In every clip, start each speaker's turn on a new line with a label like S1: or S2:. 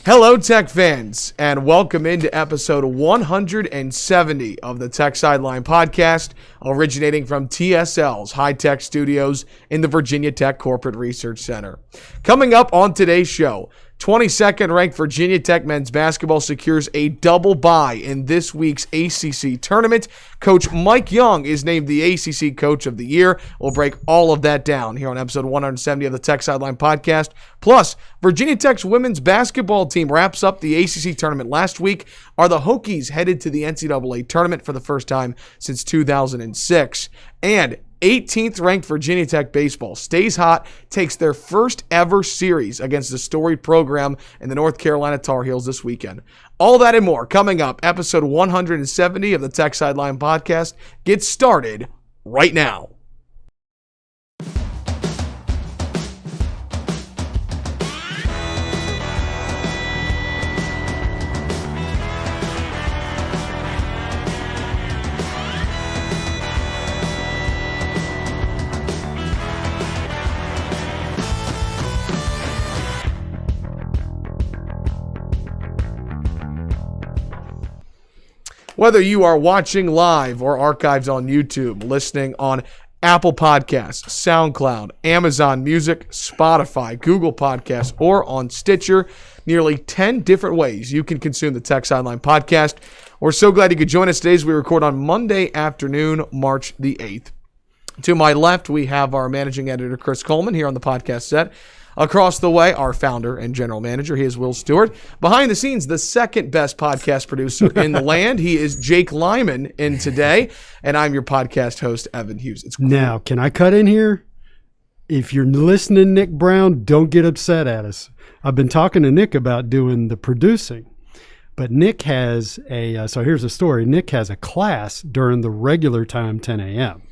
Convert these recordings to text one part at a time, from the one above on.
S1: Hello, Tech fans, and welcome into episode 170 of the Tech Sideline Podcast, originating from TSL's High Tech Studios in the Virginia Tech Corporate Research Center. Coming up on today's show, 22nd ranked Virginia Tech men's basketball secures a double bye in this week's ACC tournament. Coach Mike Young is named the ACC Coach of the Year. We'll break all of that down here on episode 170 of the Tech Sideline Podcast. Plus, Virginia Tech's women's basketball team wraps up the ACC tournament last week. Are the Hokies headed to the NCAA tournament for the first time since 2006? And 18th ranked Virginia Tech baseball stays hot, takes their first ever series against the storied program in the North Carolina Tar Heels this weekend. All that and more coming up. Episode 170 of the Tech Sideline Podcast gets started right now. Whether you are watching live or archives on YouTube, listening on Apple Podcasts, SoundCloud, Amazon Music, Spotify, Google Podcasts, or on Stitcher, nearly 10 different ways you can consume the Tech Sideline Podcast. We're so glad you could join us today as we record on Monday afternoon, March the 8th. To my left, we have our managing editor, Chris Coleman, here on the podcast set. Across the way, our founder and general manager, he is Will Stewart. Behind the scenes, the second best podcast producer in the land, he is Jake Lyman in today, and I'm your podcast host, Evan Hughes. It's cool.
S2: Now, can I cut in here? If you're listening, Nick Brown, don't get upset at us. I've been talking to Nick about doing the producing, but Nick has so here's the story. Nick has a class during the regular time, 10 a.m.,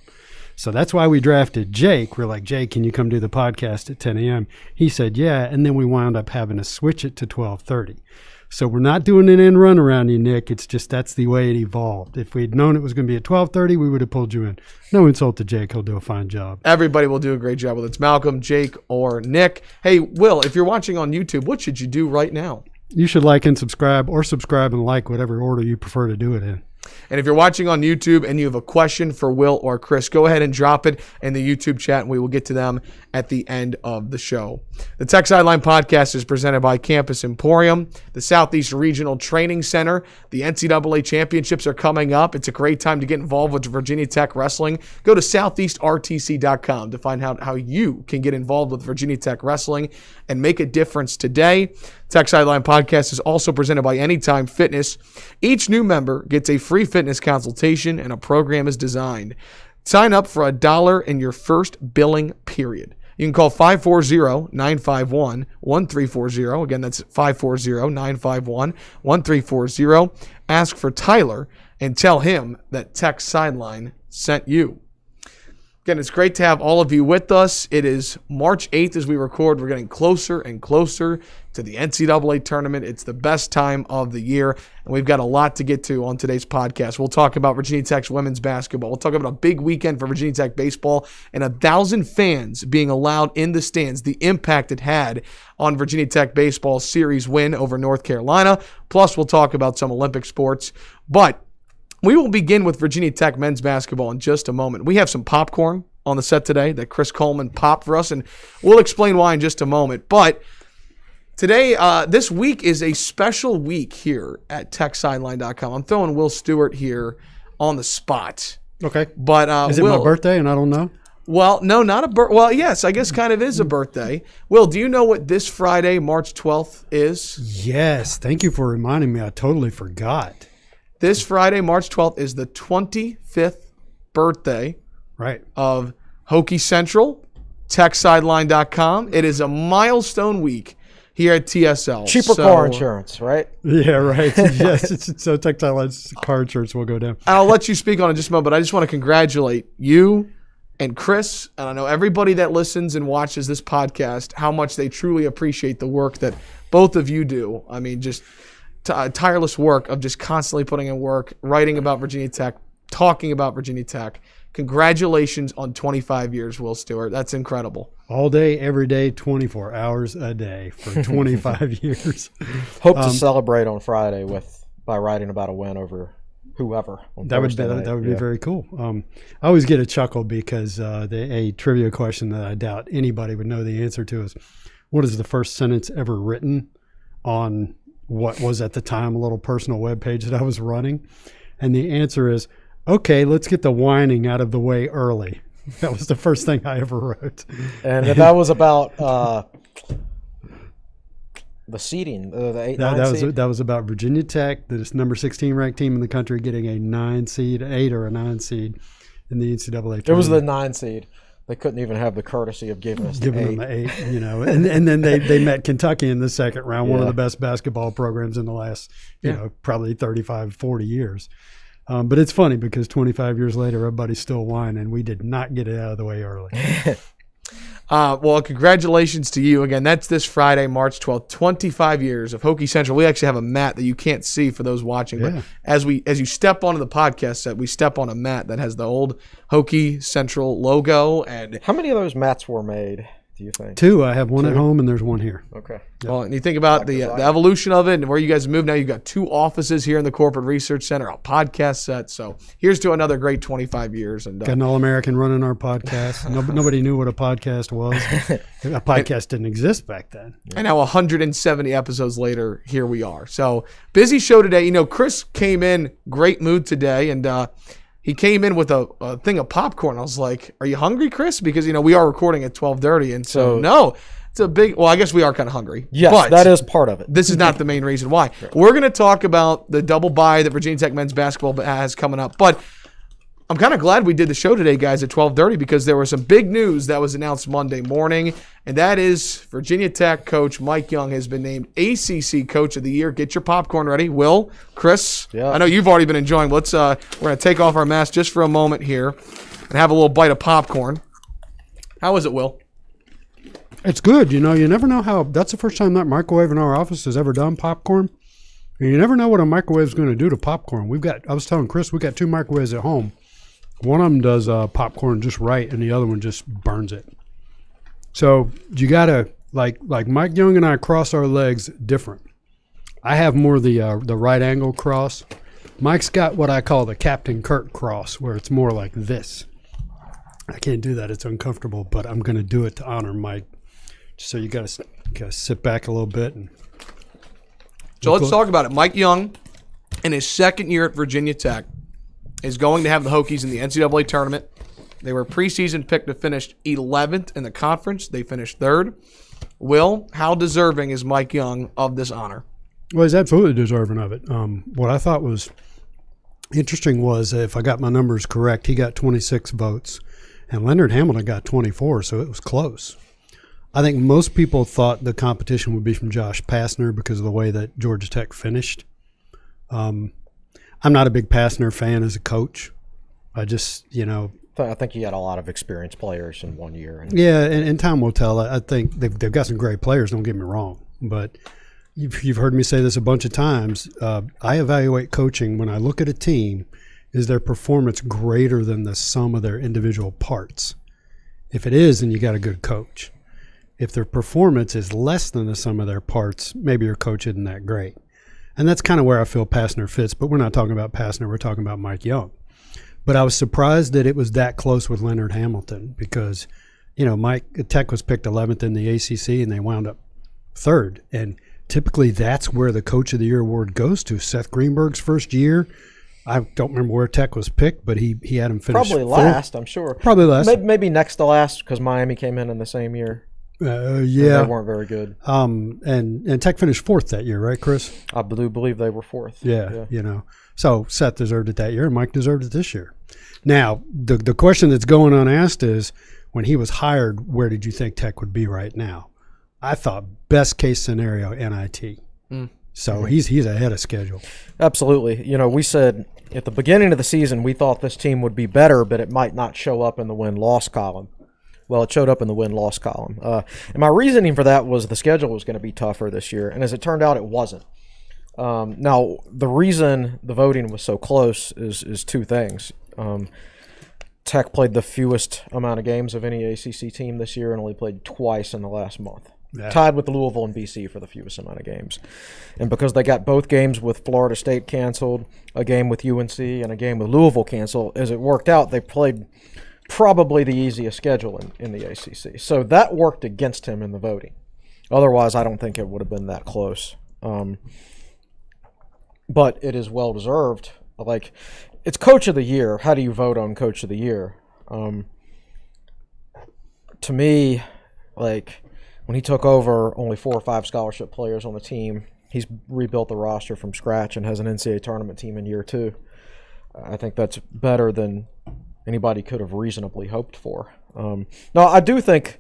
S2: so that's why we drafted Jake. We're like, Jake, can you come do the podcast at 10 a.m.? He said, yeah, and then we wound up having to switch it to 12:30. So we're not doing an end run around you, Nick. It's just that's the way it evolved. If we'd known it was going to be at 12:30, we would have pulled you in. No insult to Jake. He'll do a fine job.
S1: Everybody will do a great job, whether it's Malcolm, Jake, or Nick. Hey, Will, if you're watching on YouTube, what should you do right now?
S2: You should like and subscribe, or subscribe and like, whatever order you prefer to do it in.
S1: And if you're watching on YouTube and you have a question for Will or Chris, go ahead and drop it in the YouTube chat, and we will get to them at the end of the show. The Tech Sideline Podcast is presented by Campus Emporium, the Southeast Regional Training Center. The NCAA Championships are coming up. It's a great time to get involved with Virginia Tech Wrestling. Go to southeastrtc.com to find out how you can get involved with Virginia Tech Wrestling and make a difference today. Tech Sideline Podcast is also presented by Anytime Fitness. Each new member gets a free fitness consultation, and a program is designed. Sign up for $1 in your first billing period. You can call 540-951-1340. Again, that's 540-951-1340. Ask for Tyler and tell him that Tech Sideline sent you. Again, it's great to have all of you with us. It is March 8th as we record. We're getting closer and closer to the NCAA tournament. It's the best time of the year, and we've got a lot to get to on today's podcast. We'll talk about Virginia Tech's women's basketball. We'll talk about a big weekend for Virginia Tech baseball and 1,000 fans being allowed in the stands, the impact it had on Virginia Tech baseball's series win over North Carolina. Plus, we'll talk about some Olympic sports. But we will begin with Virginia Tech men's basketball in just a moment. We have some popcorn on the set today that Chris Coleman popped for us, and we'll explain why in just a moment. But today, this week is a special week here at TechSideline.com. I'm throwing Will Stewart here on the spot.
S2: Okay.
S1: But
S2: is it my birthday and I don't know?
S1: Well, no, not a birthday. Well, yes, I guess kind of is a birthday. Will, do you know what this Friday, March 12th is?
S2: Yes. Thank you for reminding me. I totally forgot.
S1: This Friday, March 12th, is the 25th birthday of Hokie Central, TechSideline.com. It is a milestone week here at TSL.
S3: Cheaper car insurance, right?
S2: Yeah, right. Yes, so Tech Sideline's car insurance will go down.
S1: I'll let you speak on it in just a moment, but I just want to congratulate you and Chris, and I know everybody that listens and watches this podcast, how much they truly appreciate the work that both of you do. I mean, just tireless work of just constantly putting in work, writing about Virginia Tech, talking about Virginia Tech. Congratulations on 25 years, Will Stewart. That's incredible.
S2: All day, every day, 24 hours a day for 25 years.
S3: Hope to celebrate on Friday by writing about a win over whoever.
S2: That would be very cool. I always get a chuckle because a trivia question that I doubt anybody would know the answer to is, what is the first sentence ever written on what was at the time a little personal webpage that I was running? And the answer is, okay, let's get the whining out of the way early. That was the first thing I ever wrote.
S3: And that was about the seeding, the 8-9 seed?
S2: That was about Virginia Tech, the number 16 ranked team in the country, getting a 9 seed, 8 or a 9 seed in the NCAA tournament.
S3: It was the 9 seed. They couldn't even have the courtesy of giving us
S2: them the 8, and then they met Kentucky in the second round, one of the best basketball programs in the last, probably 35, 40 years. But it's funny because 25 years later, everybody's still whining. We did not get it out of the way early.
S1: Well, congratulations to you. Again, that's this Friday, March 12th, 25 years of Hokie Central. We actually have a mat that you can't see for those watching. But as you step onto the podcast set, we step on a mat that has the old Hokie Central logo. And
S3: how many of those mats were made, do you think?
S2: 2. I have one at home and there's one here.
S3: Okay.
S1: Well, and you think about the evolution of it and where you guys moved. Now you've got 2 offices here in the Corporate Research Center, a podcast set. So here's to another great 25 years. And
S2: got an All-American running our podcast. Nobody knew what a podcast was. A podcast didn't exist back then.
S1: And now 170 episodes later, here we are. So busy show today. Chris came in great mood today, and he came in with a thing of popcorn. I was like, "Are you hungry, Chris?" Because we are recording at 12:30, and so no. It's a big – well, I guess we are kind of hungry.
S3: Yes, but that is part of it.
S1: This is not the main reason why. Right. We're going to talk about the double bye that Virginia Tech men's basketball has coming up. But I'm kind of glad we did the show today, guys, at 12:30 because there was some big news that was announced Monday morning, and that is Virginia Tech coach Mike Young has been named ACC Coach of the Year. Get your popcorn ready. Will, Chris, I know you've already been enjoying. We're going to take off our masks just for a moment here and have a little bite of popcorn. How is it, Will?
S2: It's good. You never know how. That's the first time that microwave in our office has ever done popcorn. And you never know what a microwave is going to do to popcorn. I was telling Chris, we got 2 microwaves at home. One of them does popcorn just right, and the other one just burns it. So you got to, like Mike Young and I cross our legs different. I have more the right angle cross. Mike's got what I call the Captain Kirk cross, where it's more like this. I can't do that. It's uncomfortable, but I'm going to do it to honor Mike. So you got to sit back a little bit.
S1: So let's talk about it. Mike Young, in his second year at Virginia Tech, is going to have the Hokies in the NCAA tournament. They were preseason picked to finish 11th in the conference. They finished 3rd. Will, how deserving is Mike Young of this honor?
S2: Well, he's absolutely deserving of it. What I thought was interesting was, if I got my numbers correct, he got 26 votes, and Leonard Hamilton got 24, so it was close. I think most people thought the competition would be from Josh Pastner because of the way that Georgia Tech finished. I'm not a big Pastner fan as a coach. I just,
S3: I think he had a lot of experienced players in one year.
S2: And time will tell. I think they've got some great players, don't get me wrong. But you've heard me say this a bunch of times. I evaluate coaching when I look at a team, is their performance greater than the sum of their individual parts? If it is, then you got a good coach. If their performance is less than the sum of their parts, maybe your coach isn't that great. And that's kind of where I feel Pastner fits. But we're not talking about Pastner. We're talking about Mike Young. But I was surprised that it was that close with Leonard Hamilton because, Mike Tech was picked 11th in the ACC and they wound up 3rd. And typically that's where the Coach of the Year award goes to. Seth Greenberg's first year, I don't remember where Tech was picked, but he had him finish
S3: probably last, I'm sure.
S2: Probably last.
S3: Maybe next to last because Miami came in the same year.
S2: Yeah.
S3: They weren't very good.
S2: And Tech finished 4th that year, right, Chris?
S3: I do believe they were 4th.
S2: Yeah. So Seth deserved it that year, and Mike deserved it this year. Now, the question that's going unasked is, when he was hired, where did you think Tech would be right now? I thought best case scenario NIT. So he's ahead of schedule.
S3: Absolutely. We said at the beginning of the season we thought this team would be better, but it might not show up in the win-loss column. Well, it showed up in the win-loss column. And my reasoning for that was the schedule was going to be tougher this year, and as it turned out, it wasn't. Now, the reason the voting was so close is 2 things. Tech played the fewest amount of games of any ACC team this year and only played twice in the last month.
S2: Yeah.
S3: Tied with Louisville and BC for the fewest amount of games. And because they got both games with Florida State canceled, a game with UNC, and a game with Louisville canceled, as it worked out, they played probably the easiest schedule in the ACC. So that worked against him in the voting. Otherwise, I don't think it would have been that close. But it is well-deserved. Like, it's Coach of the Year. How do you vote on Coach of the Year? To me, like, when he took over, only 4 or 5 scholarship players on the team. He's rebuilt the roster from scratch and has an NCAA tournament team in year 2. I think that's better than anybody could have reasonably hoped for. Now, I do think,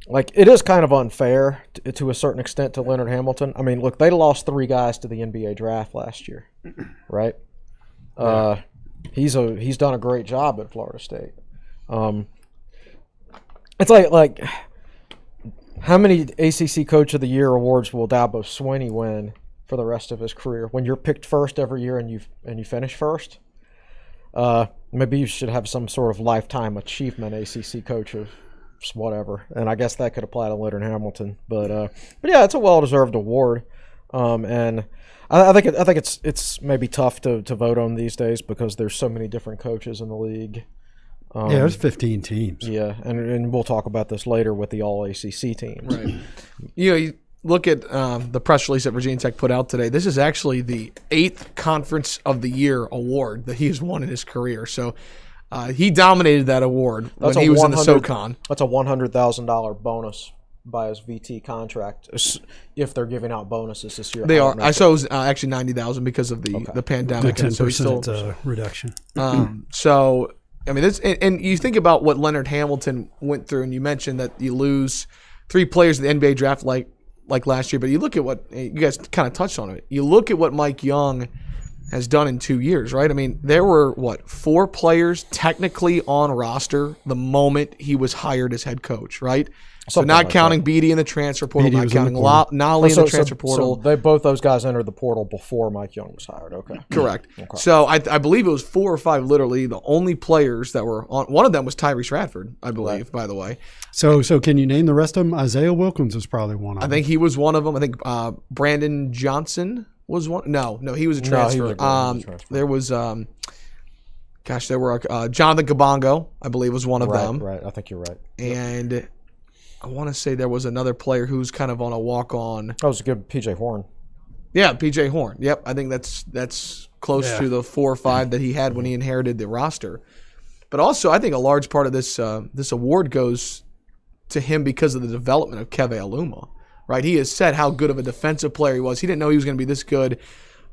S3: like, it is kind of unfair to a certain extent to Leonard Hamilton. I mean, look, they lost 3 guys to the NBA draft last year, right? He's done a great job at Florida State. It's like how many ACC Coach of the Year awards will Dabo Swinney win for the rest of his career? When you're picked first every year and you finish first, maybe you should have some sort of lifetime achievement ACC coach of whatever. And I guess that could apply to Leonard Hamilton. But yeah, it's a well-deserved award. And I think it's maybe tough to vote on these days because there's so many different coaches in the league.
S2: There's 15 teams.
S3: Yeah, and we'll talk about this later with the All-ACC teams.
S1: Right. You look at the press release that Virginia Tech put out today. This is actually the 8th Conference of the Year award that he has won in his career. So he dominated that award when he was in the SoCon.
S3: That's a $100,000 bonus by his VT contract if they're giving out bonuses this year.
S1: They are. I saw it was actually $90,000 because of the pandemic.
S2: The 10%
S1: so he's still,
S2: reduction.
S1: So I mean, and you think about what Leonard Hamilton went through, and you mentioned that you lose 3 players in the NBA draft like last year, but you look at what you guys kind of touched on it. You look at what Mike Young has done in 2 years, right? I mean, there were 4 players technically on roster the moment he was hired as head coach, right? So not like counting Beatty in the transfer portal, not counting Nolly in the transfer portal.
S3: So both those guys entered the portal before Mike Young was hired. Okay,
S1: correct.
S3: Okay.
S1: So I believe it was 4 or 5 literally the only players that were on. One of them was Tyrese Radford, I believe, right. By the way.
S2: So can you name the rest of them? Isaiah Wilkins is probably one of them.
S1: I think he was one of them. I think Brandon Johnson was one. No, he was a transfer. There was there were Jonathan Kabongo, I believe, was one of them.
S3: Right, I think you're right.
S1: And I want to say there was another player who's kind of on a walk-on.
S3: That was a good PJ Horn.
S1: Yeah, PJ Horn. Yep, I think that's close to the 4 or 5 that he had when he inherited the roster. But also, I think a large part of this award goes to him because of the development of Keve Aluma. Right, he has said how good of a defensive player he was. He didn't know he was going to be this good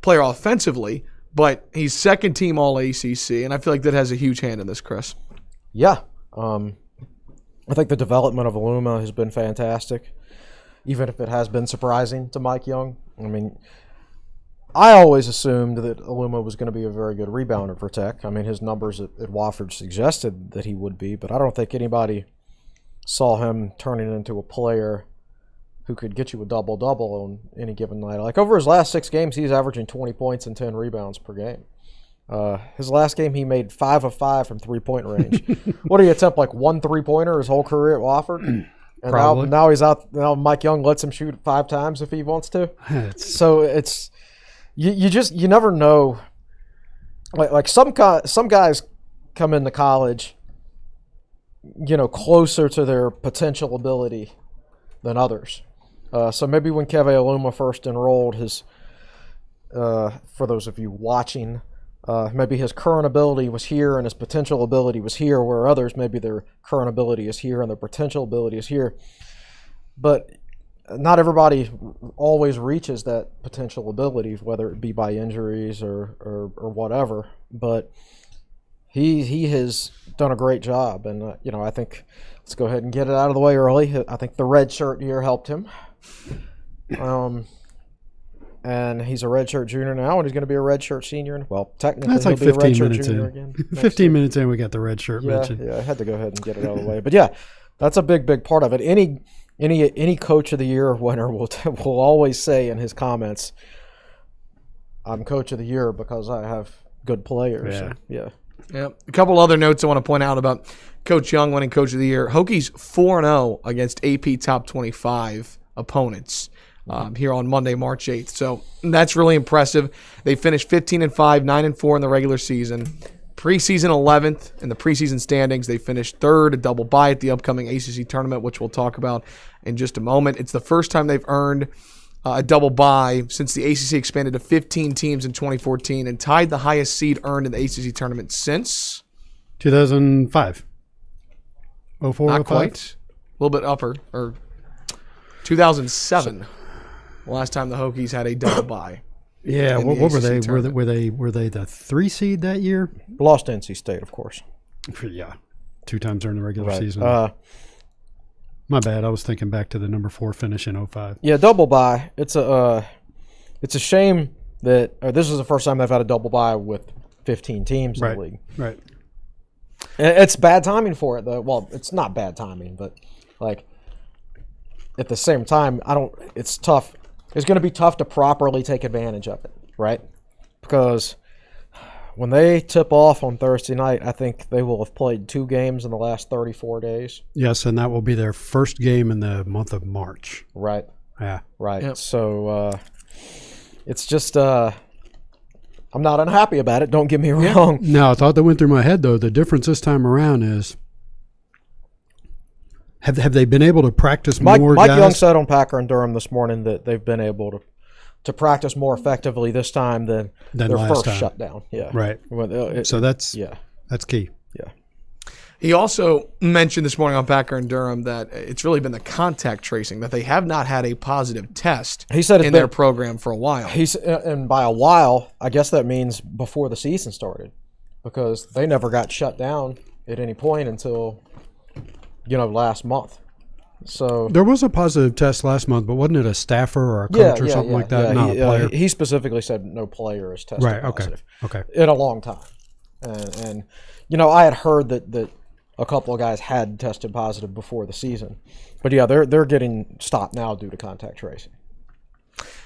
S1: player offensively, but he's second team All ACC, and I feel like that has a huge hand in this, Chris.
S3: Yeah. I think the development of Aluma has been fantastic, even if it has been surprising to Mike Young. I mean, I always assumed that Aluma was going to be a very good rebounder for Tech. I mean, his numbers at Wofford suggested that he would be, but I don't think anybody saw him turning into a player who could get you a double-double on any given night. Like, over his last 6 games, he's averaging 20 points and 10 rebounds per game. His last game, he made 5 of 5 from three-point range. What do you attempt, like 1 3-pointer his whole career at Wofford? And now he's out. Now Mike Young lets him shoot 5 times if he wants to. So it's you never know. Like some guys come into college, closer to their potential ability than others. So maybe when Keve Aluma first enrolled, for those of you watching, maybe his current ability was here and his potential ability was here, where others, maybe their current ability is here and their potential ability is here. But not everybody always reaches that potential ability, whether it be by injuries or whatever. But he has done a great job, and I think let's go ahead and get it out of the way early. I think the red shirt year helped him. And he's a redshirt junior now, and he's going to be a redshirt senior. Well, technically,
S2: that's like
S3: he'll be a
S2: 15
S3: redshirt
S2: minutes
S3: junior
S2: in.
S3: again.
S2: 15 minutes in, we got the redshirt mentioned.
S3: Yeah, I had to go ahead and get it out of the way. But yeah, that's a big part of it. Any coach of the year winner will always say in his comments, "I'm coach of the year because I have good players."
S2: Yeah.
S3: And, yeah.
S1: Yeah. A couple other notes I want to point out about Coach Young winning Coach of the Year. Hokies 4-0 against AP Top 25 opponents here on Monday, March 8th. So that's really impressive. They finished 15-5, 9-4 in the regular season. Preseason 11th in the preseason standings. They finished third, a double bye at the upcoming ACC tournament, which we'll talk about in just a moment. It's the first time they've earned a double bye since the ACC expanded to 15 teams in 2014 and tied the highest seed earned in the ACC tournament since
S2: 2005. 04,
S1: not
S2: 05?
S1: quite, a little bit upper, or 2007. Last time the Hokies had a double bye.
S2: Yeah,
S1: in
S2: what
S1: the
S2: were they?
S1: ACC tournament.
S2: Were they the 3 seed that year?
S3: Lost to NC State, of course.
S2: Yeah, 2 times during the regular
S3: Right.
S2: season. My bad. I was thinking back to the number 4 finish in 05.
S3: Yeah, double bye. It's a shame that this is the first time they've had a double bye with 15 teams in the league.
S2: Right.
S3: And it's bad timing for it, though. Well, it's not bad timing, but like at the same time, it's tough. It's going to be tough to properly take advantage of it, right? Because when they tip off on Thursday night, I think they will have played 2 games in the last 34 days.
S2: Yes, and that will be their first game in the month of March.
S3: Right.
S2: Yeah.
S3: Right.
S1: Yep.
S3: So it's just I'm not unhappy about it. Don't get me wrong.
S2: Now, a thought that went through my head, though, the difference this time around is have they been able to practice
S3: Mike
S2: more
S3: Young
S2: guys?
S3: said on Packer and Durham this morning that they've been able to practice more effectively this time than their
S2: last
S3: first
S2: time.
S3: shutdown. Yeah.
S2: Right. So that's key.
S3: Yeah.
S1: He also mentioned this morning on Packer and Durham that it's really been the contact tracing, that they have not had a positive test
S3: He said it's
S1: in
S3: been-
S1: their program for a while.
S3: And by a while, I guess that means before the season started, because they never got shut down at any point until last month. So
S2: There was a positive test last month, but wasn't it a staffer or a coach or something like that? Not a player.
S3: He specifically said no player is tested
S2: Right. Okay.
S3: positive
S2: Okay.
S3: in a long time, and I had heard that a couple of guys had tested positive before the season, but yeah, they're getting stopped now due to contact tracing.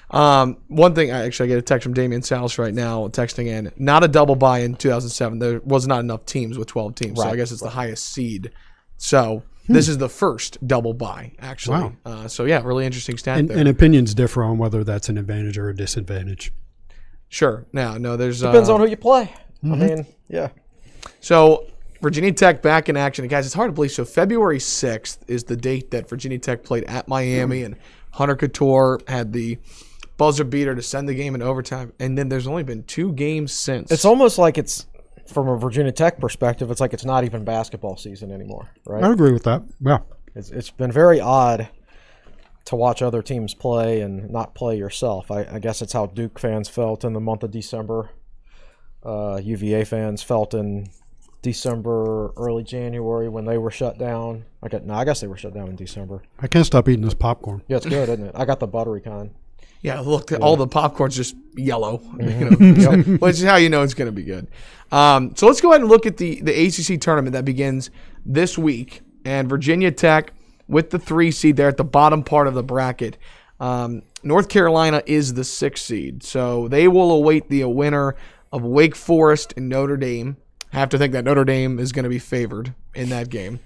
S1: One thing, I get a text from Damian Salas right now, texting in, not a double bye in 2007. There was not enough teams with 12 teams, so I
S3: Right,
S1: guess it's the highest seed. So this is the first double bye, actually. So yeah, really interesting stat there.
S2: And opinions differ on whether that's an advantage or a disadvantage.
S1: Sure. No, there's
S3: Depends on who you play. I mean, yeah.
S1: So Virginia Tech back in action. And guys, it's hard to believe. So February 6th is the date that Virginia Tech played at Miami, and Hunter Couture had the buzzer beater to send the game in overtime. And then there's only been 2 games since.
S3: It's almost like it's, from a Virginia Tech perspective, it's like it's not even basketball season anymore, right?
S2: I agree with that. Yeah.
S3: It's been very odd to watch other teams play and not play yourself. I guess it's how Duke fans felt in the month of December. UVA fans felt in December, early January when they were shut down. I guess they were shut down in December.
S2: I can't stop eating this popcorn.
S3: Yeah, it's good, isn't it? I got the buttery kind.
S1: Yeah, look, all the popcorn's just yellow, which is how you know it's going to be good. So let's go ahead and look at the ACC tournament that begins this week. And Virginia Tech with the 3 seed there at the bottom part of the bracket. North Carolina is the 6 seed. So they will await the winner of Wake Forest and Notre Dame. I have to think that Notre Dame is going to be favored in that game.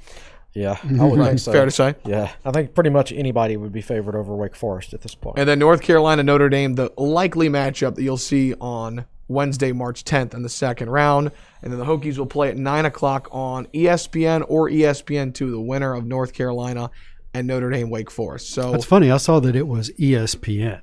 S3: Yeah, I would think so.
S1: Fair to say.
S3: Yeah, I think pretty much anybody would be favored over Wake Forest at this point.
S1: And then North Carolina, Notre Dame, the likely matchup that you'll see on Wednesday, March 10th in the second round. And then the Hokies will play at 9 o'clock on ESPN or ESPN2, the winner of North Carolina and Notre Dame, Wake Forest. So
S2: That's funny. I saw that it was ESPN.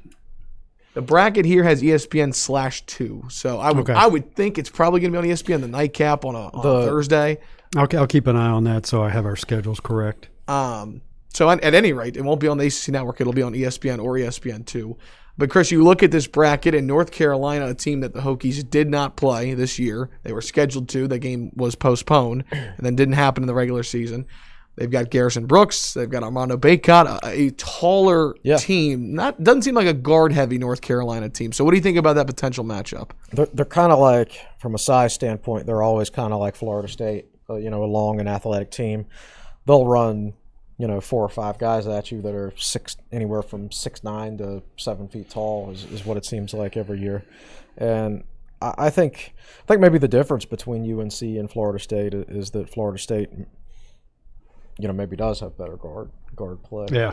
S1: the bracket here has ESPN/2. So I would think it's probably going to be on ESPN, the nightcap on a Thursday.
S2: I'll keep an eye on that so I have our schedules correct.
S1: So at any rate, it won't be on the ACC Network. It'll be on ESPN or ESPN2. But, Chris, you look at this bracket in North Carolina, a team that the Hokies did not play this year. They were scheduled to. The game was postponed and then didn't happen in the regular season. They've got Garrison Brooks. They've got Armando Bacot, a taller team. Doesn't seem like a guard-heavy North Carolina team. So what do you think about that potential matchup?
S3: They're kind of like, from a size standpoint, they're always kind of like Florida State, a long and athletic team. They'll run, 4 or 5 guys at you that are anywhere from 6'9" to 7 feet tall is what it seems like every year. And I think maybe the difference between UNC and Florida State is that Florida State, maybe does have better guard play.
S2: Yeah.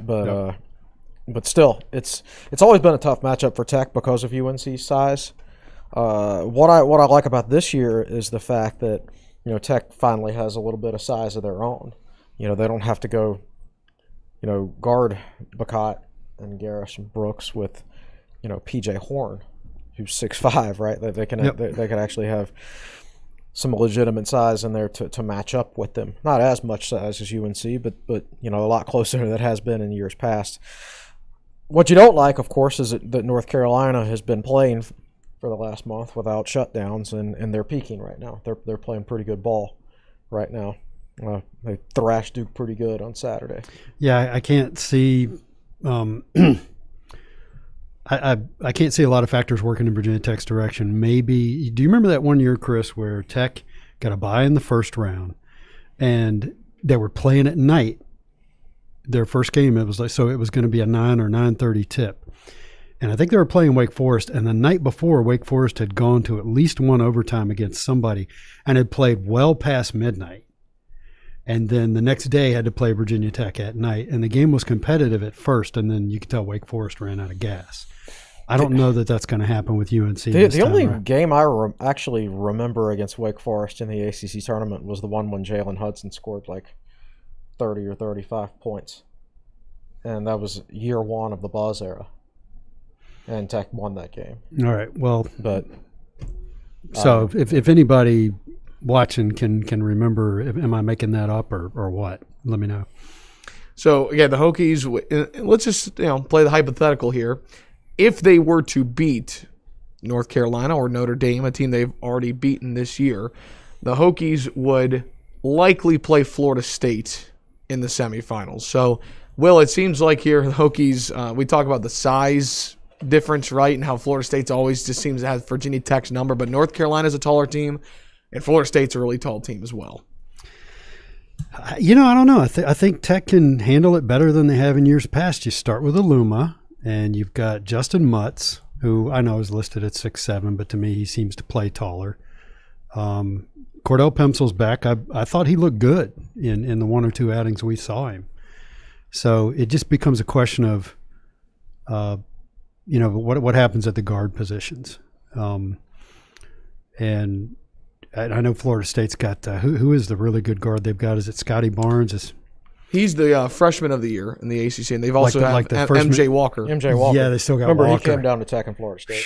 S3: But still, it's always been a tough matchup for Tech because of UNC's size. What I like about this year is the fact that Tech finally has a little bit of size of their own. They don't have to go, guard Bacot and Garrison Brooks with, PJ Horn, who's 6'5", right? They can they can actually have some legitimate size in there to match up with them. Not as much size as UNC, but a lot closer than it has been in years past. What you don't like, of course, is that North Carolina has been playing for the last month without shutdowns, and they're peaking right now. They're playing pretty good ball right now. They thrashed Duke pretty good on Saturday.
S2: Yeah, I can't see. I can't see a lot of factors working in Virginia Tech's direction. Maybe, do you remember that one year, Chris, where Tech got a bye in the first round, and they were playing at night? Their first game, it was going to be a 9 or 9:30 tip. And I think they were playing Wake Forest, and the night before, Wake Forest had gone to at least one overtime against somebody and had played well past midnight. And then the next day had to play Virginia Tech at night. And the game was competitive at first, and then you could tell Wake Forest ran out of gas. I don't know that that's going to happen with UNC.
S3: The only game I actually remember against Wake Forest in the ACC tournament was the one when Jalen Hudson scored like 30 or 35 points. And that was year one of the Buzz era. And Tech won that game.
S2: All right. Well,
S3: but
S2: so if anybody watching can remember, am I making that up or what? Let me know.
S1: So again, the Hokies. Let's just play the hypothetical here. If they were to beat North Carolina or Notre Dame, a team they've already beaten this year, the Hokies would likely play Florida State in the semifinals. So, Will, it seems like here the Hokies. We talk about the size difference, right, and how Florida State's always just seems to have Virginia Tech's number, but North Carolina's a taller team, and Florida State's a really tall team as well.
S2: I don't know. I think Tech can handle it better than they have in years past. You start with Aluma, and you've got Justin Mutz, who I know is listed at 6'7", but to me he seems to play taller. Cordell Pemsel's back. I thought he looked good in the one or two outings we saw him. So it just becomes a question of what happens at the guard positions. And I know Florida State's got who is the really good guard they've got? Is it Scotty Barnes?
S1: He's the freshman of the year in the ACC, and they've also had MJ Walker.
S3: MJ Walker.
S2: Yeah, they still got
S3: Remember,
S2: Walker.
S3: He came down to Tech and Florida State.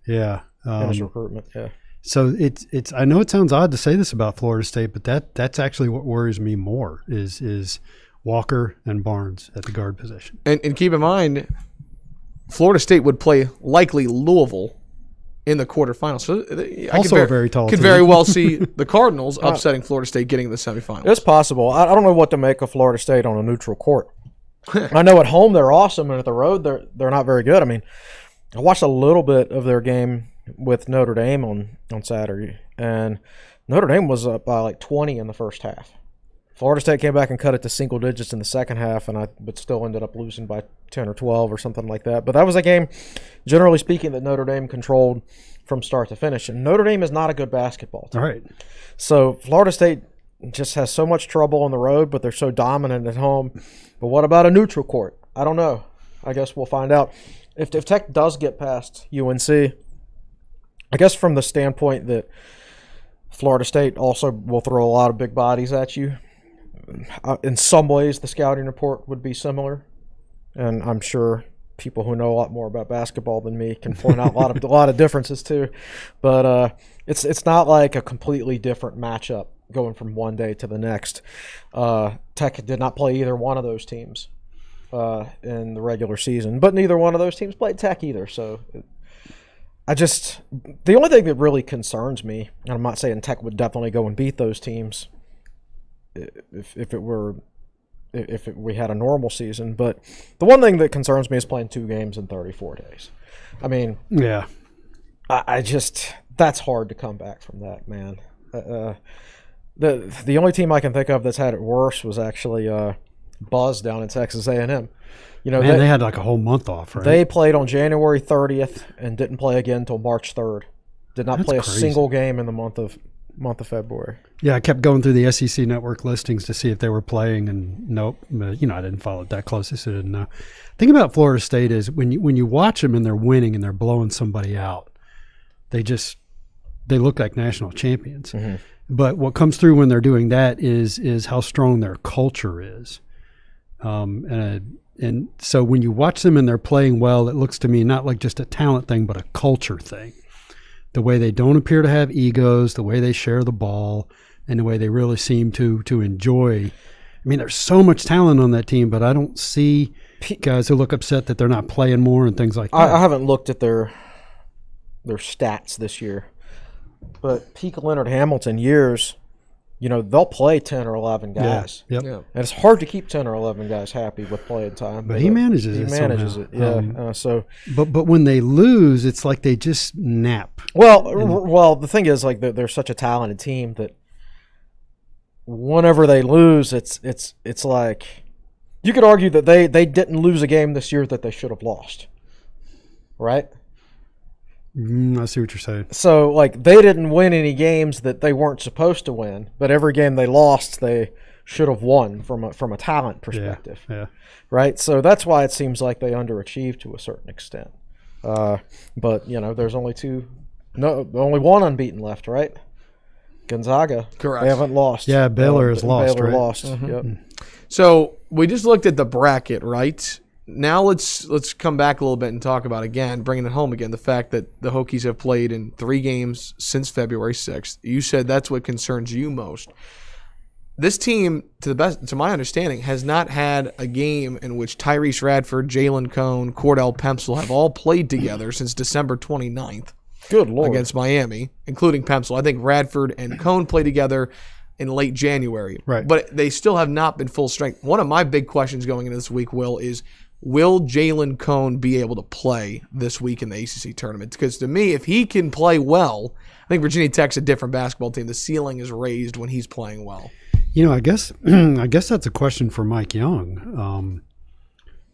S2: Yeah.
S3: In his recruitment, yeah.
S2: So it's. I know it sounds odd to say this about Florida State, but that's actually what worries me more is Walker and Barnes at the guard position.
S1: And keep in mind, Florida State would play likely Louisville in the quarterfinals. So
S2: also very tall.
S1: Could very well see the Cardinals upsetting Florida State, getting to the semifinals.
S3: It's possible. I don't know what to make of Florida State on a neutral court. I know at home they're awesome, and at the road they're not very good. I mean, I watched a little bit of their game with Notre Dame on Saturday, and Notre Dame was up by like 20 in the first half. Florida State came back and cut it to single digits in the second half, but still ended up losing by 10 or 12 or something like that. But that was a game, generally speaking, that Notre Dame controlled from start to finish. And Notre Dame is not a good basketball team.
S2: All right.
S3: So Florida State just has so much trouble on the road, but they're so dominant at home. But what about a neutral court? I don't know. I guess we'll find out. If Tech does get past UNC, I guess from the standpoint that Florida State also will throw a lot of big bodies at you, in some ways the scouting report would be similar. And I'm sure people who know a lot more about basketball than me can point out a lot of differences too. But it's not like a completely different matchup going from one day to the next. Tech did not play either one of those teams in the regular season, but neither one of those teams played Tech either. So the only thing that really concerns me, and I'm not saying Tech would definitely go and beat those teams if we had a normal season, but the one thing that concerns me is playing 2 games in 34 days. I mean,
S2: yeah,
S3: I just, that's hard to come back from that, man. The only team I can think of that's had it worse was actually Buzz down in Texas A&M.
S2: They had like a whole month off, right?
S3: They played on January 30th and didn't play again until March 3rd. Did not
S2: That's
S3: play a
S2: crazy.
S3: single game in the month of February.
S2: Yeah, I kept going through the SEC network listings to see if they were playing, and nope. I didn't follow it that closely, so I didn't know. The thing about Florida State is when you watch them and they're winning and they're blowing somebody out, they look like national champions.
S3: Mm-hmm.
S2: But what comes through when they're doing that is how strong their culture is. And so when you watch them and they're playing well, it looks to me not like just a talent thing, but a culture thing. The way they don't appear to have egos, the way they share the ball, and the way they really seem to enjoy. I mean, there's so much talent on that team, but I don't see guys who look upset that they're not playing more and things like that.
S3: I haven't looked at their stats this year, but peak Leonard Hamilton years, they'll play 10 or 11 guys.
S2: Yep.
S1: Yeah.
S3: And it's hard to keep 10 or 11 guys happy with playing time.
S2: But he manages
S3: He
S2: it
S3: manages
S2: somehow.
S3: it, yeah.
S2: But when they lose, it's like they just nap.
S3: Well, the thing is, like, they're such a talented team that whenever they lose, it's like you could argue that they didn't lose a game this year that they should have lost, right?
S2: I see what you're saying.
S3: So, like, they didn't win any games that they weren't supposed to win, but every game they lost, they should have won from a talent perspective,
S2: Yeah.
S3: right? So that's why it seems like they underachieved to a certain extent. But there's only one unbeaten left, right? Gonzaga.
S1: Correct.
S3: They haven't lost.
S2: Yeah, Baylor has lost,
S3: Baylor
S2: right?
S3: lost.
S1: Mm-hmm.
S3: Yep.
S1: So we just looked at the bracket, right? Now let's come back a little bit and talk about again, bringing it home again, the fact that the Hokies have played in 3 games since February 6th. You said that's what concerns you most. This team, to my understanding, has not had a game in which Tyrese Radford, Jalen Cone, Cordell Pemsel have all played together since December 29th
S3: Good Lord.
S1: against Miami, including Pemsel. I think Radford and Cone played together in late January.
S2: Right.
S1: But they still have not been full strength. One of my big questions going into this week, Will, is will Jalen Cone be able to play this week in the ACC tournament? Because to me, if he can play well, I think Virginia Tech's a different basketball team. The ceiling is raised when he's playing well.
S2: I guess that's a question for Mike Young.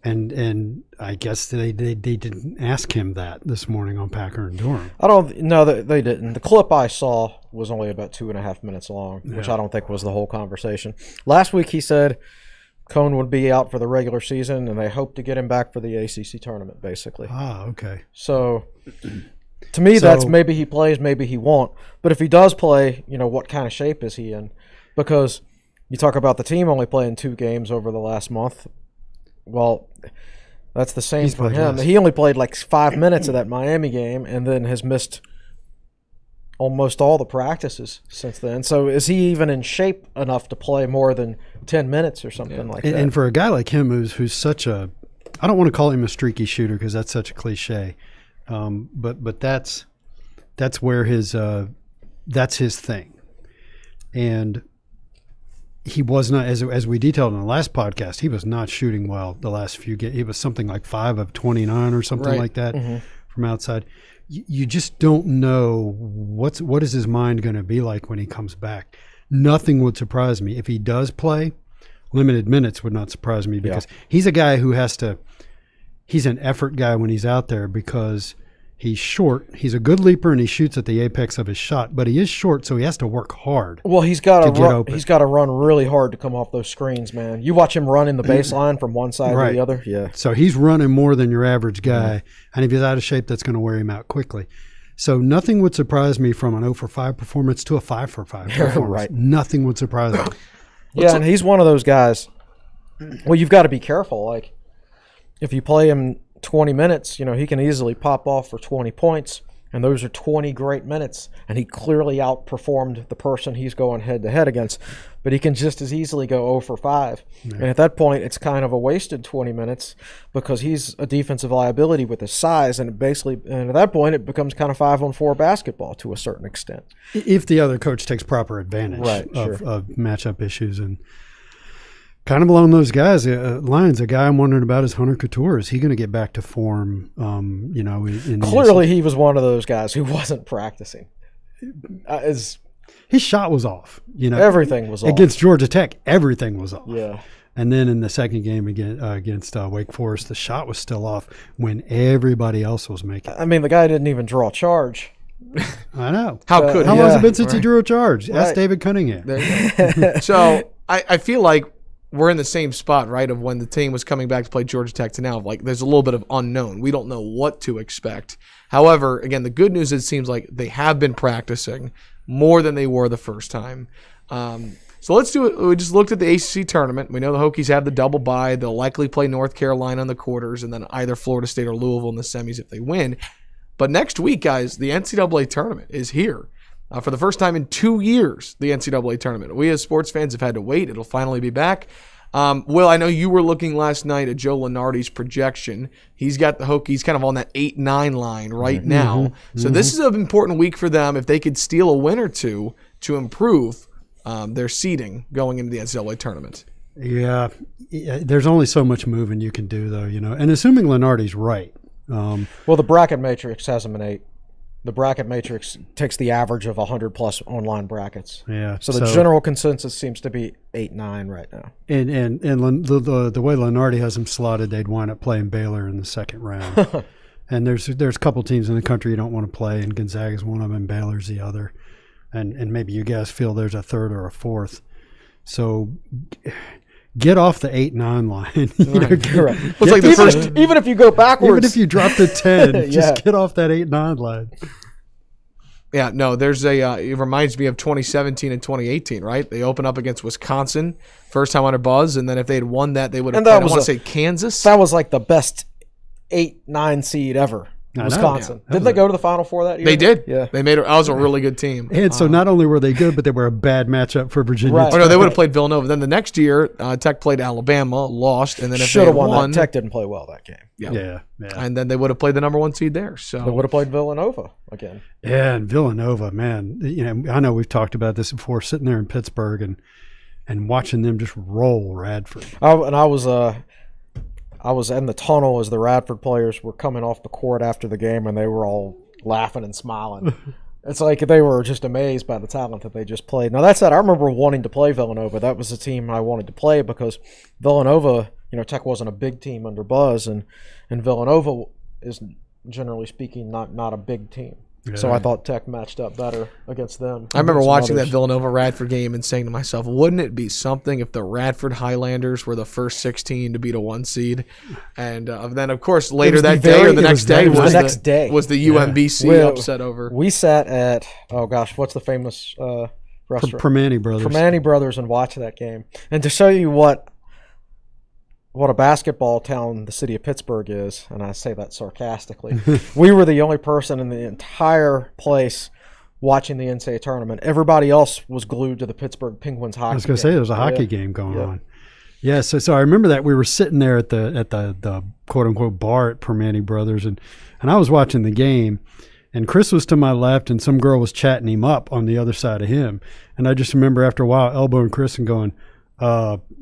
S2: And I guess they didn't ask him that this morning on Packer and Durham.
S3: I don't know that they didn't. The clip I saw was only about 2.5 minutes long, which I don't think was the whole conversation. Last week he said Cone would be out for the regular season, and they hope to get him back for the ACC tournament, basically.
S2: Ah, okay.
S3: So, to me, that's maybe he plays, maybe he won't. But if he does play, what kind of shape is he in? Because you talk about the team only playing 2 games over the last month. Well, that's the same for him. He only played like 5 minutes of that Miami game and then has missed almost all the practices since then. So is he even in shape enough to play more than 10 minutes or something like that?
S2: And for a guy like him who's such a – I don't want to call him a streaky shooter because that's such a cliche. But that's where his that's his thing. And he was not, as we detailed in the last podcast, he was not shooting well the last few games. He was something like 5 of 29 or something like that from outside. You just don't know what is his mind going to be like when he comes back. Nothing would surprise me. If he does play, limited minutes would not surprise me because he's a guy who he's an effort guy when he's out there because he's short. He's a good leaper and he shoots at the apex of his shot, but he is short, so he has to work hard.
S3: Well, he's got to
S2: get open.
S3: He's got to run really hard to come off those screens, man. You watch him run in the baseline from one side to the other. Yeah.
S2: So he's running more than your average guy, and if he's out of shape, that's going to wear him out quickly. So nothing would surprise me from an 0 for 5 performance to a 5 for 5 performance.
S3: Right.
S2: Nothing would surprise me.
S3: Yeah, and he's one of those guys. Well, you've got to be careful. Like, if you play him 20 minutes, he can easily pop off for 20 points, and those are 20 great minutes, and he clearly outperformed the person he's going head-to-head against, but he can just as easily go 0 for 5. And at that point, it's kind of a wasted 20 minutes because he's a defensive liability with his size, and at that point, it becomes kind of 5-on-4 basketball to a certain extent.
S2: If the other coach takes proper advantage of matchup issues. And kind of along those lines, a guy I'm wondering about is Hunter Couture. Is he going to get back to form?
S3: Clearly, he was one of those guys who wasn't practicing.
S2: His shot was off.
S3: Everything was off.
S2: Against Georgia Tech, everything was off.
S3: Yeah.
S2: And then in the second game against Wake Forest, the shot was still off when everybody else was making it.
S3: I mean, the guy didn't even draw charge
S2: I know.
S1: How could
S2: How
S1: he?
S2: long has it been since he drew a charge? Ask
S3: Right.
S2: David Cunningham.
S1: There you go. So I feel like we're in the same spot, right, of when the team was coming back to play Georgia Tech to now. Like, there's a little bit of unknown. We don't know what to expect. However, again, the good news is it seems like they have been practicing more than they were the first time. So let's do it. We just looked at the ACC tournament. We know the Hokies have the double bye. They'll likely play North Carolina in the quarters and then either Florida State or Louisville in the semis if they win. But next week, guys, the NCAA tournament is here. For the first time in 2 years, the NCAA tournament. We as sports fans have had to wait. It'll finally be back. Will, I know you were looking last night at Joe Lunardi's projection. He's got the Hokies kind of on that 8-9 line right now. So this is an important week for them if they could steal a win or two to improve their seeding going into the NCAA tournament.
S2: Yeah, there's only so much moving you can do, though, And assuming Lenardi's right.
S3: Well, the bracket matrix has them in 8. The bracket matrix takes the average of 100-plus online brackets.
S2: Yeah.
S3: So the general consensus seems to be 8-9 right now.
S2: And the way Lenardi has them slotted, they'd wind up playing Baylor in the second round. And there's a couple teams in the country you don't want to play, and Gonzaga's one of them, and Baylor's the other. And maybe you guys feel there's a third or a fourth. So get off the 8-9 line.
S1: Right. Looks like the first,
S3: even if you go backwards.
S2: Even if you drop to 10,
S3: Yeah.
S2: just get off that 8-9 line.
S1: yeah, no, there's it reminds me of 2017 and 2018, right? They open up against Wisconsin, first time on a buzz, and then if they had won that, they would have
S3: And that
S1: played, I
S3: was
S1: want to say Kansas.
S3: That was like the best 8-9 seed ever.
S2: I know,
S3: Wisconsin.
S2: yeah.
S3: Didn't they go to the Final Four that year?
S1: They did.
S3: Yeah.
S1: They made it. That was a really good team.
S2: And so not only were they good, but they were a bad matchup for Virginia.
S3: Right.
S1: Oh, no, they would have played Villanova. Then the next year, Tech played Alabama, lost, and then if
S3: Should
S1: they
S3: have
S1: had
S3: won
S1: won,
S3: that. Tech didn't play well that game.
S2: Yeah.
S1: and then they would have played the number 1 seed there.
S3: They
S1: So
S3: would have played Villanova again.
S2: Yeah, and Villanova, man. I know we've talked about this before, sitting there in Pittsburgh and watching them just roll Radford.
S3: I was in the tunnel as the Radford players were coming off the court after the game, and they were all laughing and smiling. It's like they were just amazed by the talent that they just played. Now, that said, I remember wanting to play Villanova. That was the team I wanted to play because Villanova, Tech wasn't a big team under Buzz, and Villanova is, generally speaking, not a big team. So I thought Tech matched up better against them.
S1: I remember
S3: Some
S1: watching that
S3: others.
S1: Villanova Radford game and saying to myself, wouldn't it be something if the Radford Highlanders were the first 16 to beat a 1 seed? And then, of course, later
S3: was the
S1: that day or the
S3: very-
S1: next day
S3: it was
S1: was
S3: the next day.
S1: was the UMBC
S3: Well,
S1: upset over.
S3: We sat at, what's the famous restaurant?
S2: Permane Brothers.
S3: Permane Brothers and watched that game. And to show you what a basketball town the city of Pittsburgh is, and I say that sarcastically, we were the only person in the entire place watching the NCAA tournament. Everybody else was glued to the Pittsburgh Penguins hockey
S2: I was going to say there was a hockey game going
S3: Yeah.
S2: on. Yeah, so I remember that we were sitting there at the quote unquote bar at Permane Brothers, and I was watching the game, and Chris was to my left, and some girl was chatting him up on the other side of him, and I just remember after a while elbowing Chris and going,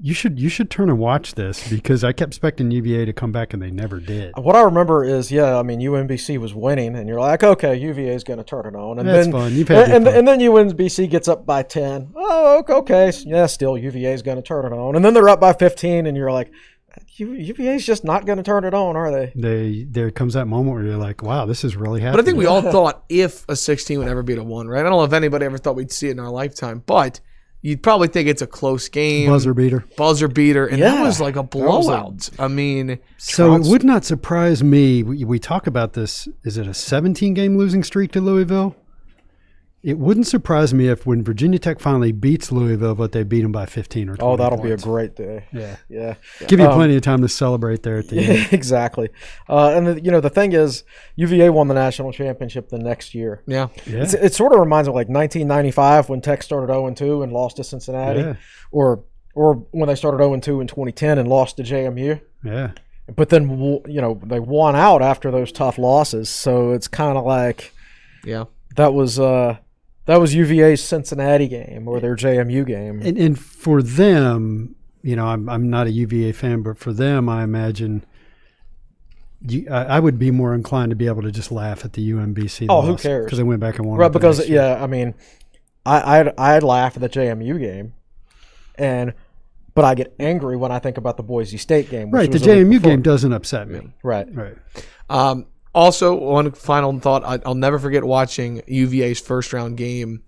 S2: you should turn and watch this, because I kept expecting UVA to come back and they never did.
S3: What I remember is, UMBC was winning, and you're like, okay, UVA is going to turn it on. And
S2: That's
S3: then,
S2: fun. You've had your fun.
S3: and then UMBC gets up by 10. Oh, okay. Yeah, still UVA is going to turn it on. And then they're up by 15, and you're like, UVA is just not going to turn it on, are they?
S2: There comes that moment where you're like, wow, this is really
S1: But
S2: happening.
S1: I think we all thought if a 16 would ever beat a 1, right? I don't know if anybody ever thought we'd see it in our lifetime, but you'd probably think it's a close game.
S2: Buzzer beater.
S1: And that
S3: Yeah.
S1: was like a
S3: That was
S1: blowout. I mean,
S2: So it would not surprise me. We talk about this. Is it a 17-game losing streak to Louisville? It wouldn't surprise me if when Virginia Tech finally beats Louisville, but they beat them by 15 or 20
S3: Oh, that'll be a
S2: points.
S3: great day.
S2: Yeah.
S3: Yeah.
S2: Give you plenty of time to celebrate there at the end.
S3: Yeah, exactly. And the thing is, UVA won the national championship the next year.
S1: yeah.
S2: Yeah.
S3: It sort of reminds me of like 1995 when Tech started 0-2 and lost to Cincinnati,
S2: Yeah.
S3: or when they started 0-2 in 2010 and lost to JMU.
S2: Yeah.
S3: But then they won out after those tough losses, so it's kind of like
S1: Yeah.
S3: that was UVA's Cincinnati game or their JMU game.
S2: And for them, I'm not a UVA fan, but for them, I imagine I would be more inclined to be able to just laugh at the UMBC.
S3: Oh, who cares?
S2: Because they went back and won.
S3: Right,
S2: it the
S3: because
S2: next year.
S3: I'd laugh at the JMU game, but I get angry when I think about the Boise State game. which
S2: Right, the
S3: was a week
S2: JMU
S3: before.
S2: game doesn't upset me.
S3: Right.
S2: Right.
S1: Also, one final thought. I'll never forget watching UVA's first round game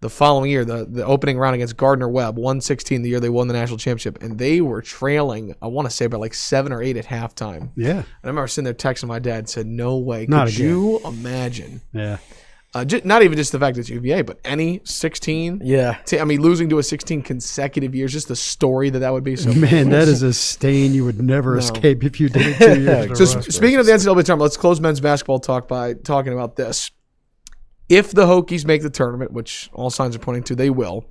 S1: the following year, the opening round against Gardner Webb, 116 the year they won the national championship, and they were trailing, I want to say, by like 7 or 8 at halftime.
S2: Yeah.
S1: And I remember sitting there texting my dad, said, no way.
S2: Not
S1: Could
S2: again.
S1: you imagine?
S2: Yeah.
S1: Not even just the fact that it's UVA, but any 16.
S3: Yeah.
S1: I mean, losing to a 16 consecutive years, just the story that would be. So
S2: Man, that is a stain you would never escape if you did it 2 years in a
S1: So
S2: row.
S1: speaking of the NCAA tournament, let's close men's basketball talk by talking about this. If the Hokies make the tournament, which all signs are pointing to they will,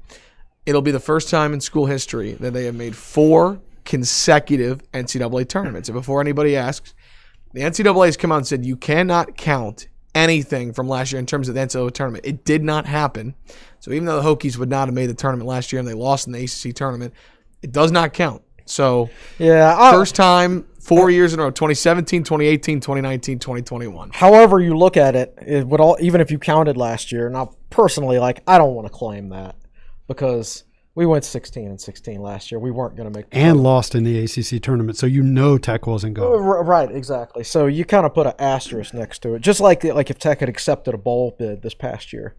S1: it'll be the first time in school history that they have made 4 consecutive NCAA tournaments. And before anybody asks, the NCAA has come out and said you cannot count anything from last year in terms of the NCAA tournament. It did not happen. So even though the Hokies would not have made the tournament last year and they lost in the ACC tournament, it does not count. So
S3: Yeah.
S1: first time 4 years in a row, 2017, 2018, 2019, 2021.
S3: However you look at it, it would all, even if you counted last year. Now, personally, I don't want to claim that because we went 16-16 last year. We weren't going to make the
S2: And lost in the ACC tournament, so Tech wasn't going.
S3: Right, exactly. So you kind of put an asterisk next to it, just like if Tech had accepted a bowl bid this past year.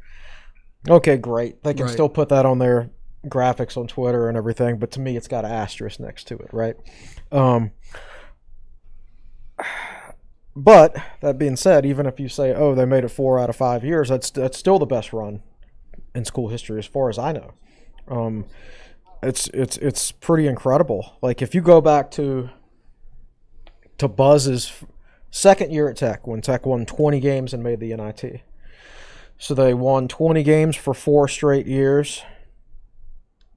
S3: Okay, great. They can
S1: Right.
S3: still put that on their graphics on Twitter and everything, but to me, it's got an asterisk next to it, right? But that being said, even if you say, "Oh, they made it 4 out of 5 years," that's still the best run in school history, as far as I know. It's pretty incredible. Like if you go back to Buzz's second year at Tech, when Tech won 20 games and made the NIT. So they won 20 games for 4 straight years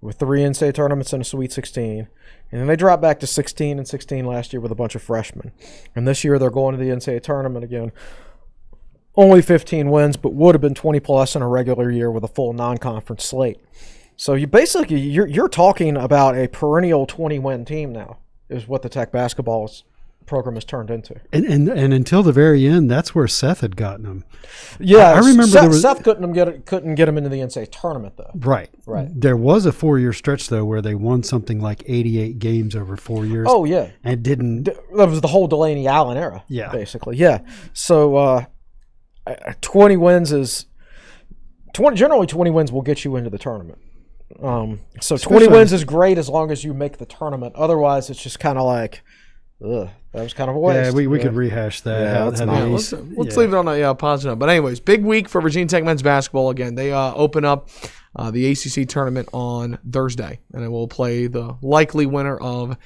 S3: with 3 NCAA tournaments and a Sweet 16. And then they dropped back to 16-16 last year with a bunch of freshmen. And this year they're going to the NCAA tournament again. Only 15 wins, but would have been 20-plus in a regular year with a full non-conference slate. So you're talking about a perennial 20-win team now, is what the Tech basketball program has turned into.
S2: And until the very end, that's where Seth had gotten them.
S3: Yeah,
S2: I remember
S3: Seth couldn't get him into the NCAA tournament though.
S2: Right. There was a 4-year stretch though where they won something like 88 games over 4 years.
S3: Oh yeah,
S2: and didn't.
S3: That was the whole Delaney Allen era.
S2: Yeah.
S3: basically. Yeah. So 20 wins is 20. Generally, 20 wins will get you into the tournament. So 20 wins is great as long as you make the tournament. Otherwise, it's just kind of like, ugh, that was kind of a waste.
S2: Yeah, we could rehash that.
S3: Yeah,
S2: how
S3: that's
S2: the
S3: not-
S2: East-
S1: Let's leave it on a positive note. But anyways, big week for Virginia Tech men's basketball again. They open up the ACC tournament on Thursday, and it will play the likely winner of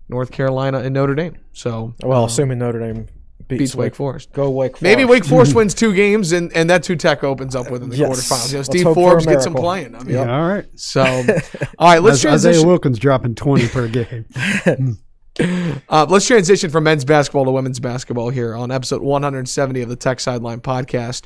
S1: North Carolina and Notre Dame. So
S3: Well, assuming Notre Dame
S1: beats Wake Forest.
S3: Go Wake Forest.
S1: Maybe Wake Forest wins 2 games, and that's who Tech opens up with in the
S3: Yes.
S1: quarterfinals. You know,
S3: Let's
S1: Steve
S3: hope for a
S1: Forbes gets him
S3: miracle.
S1: playing. I mean,
S2: Yeah, all right.
S1: so all right, let's
S2: Isaiah
S1: transition.
S2: Wilkins dropping 20 per game.
S1: Let's transition from men's basketball to women's basketball here on episode 170 of the Tech Sideline podcast.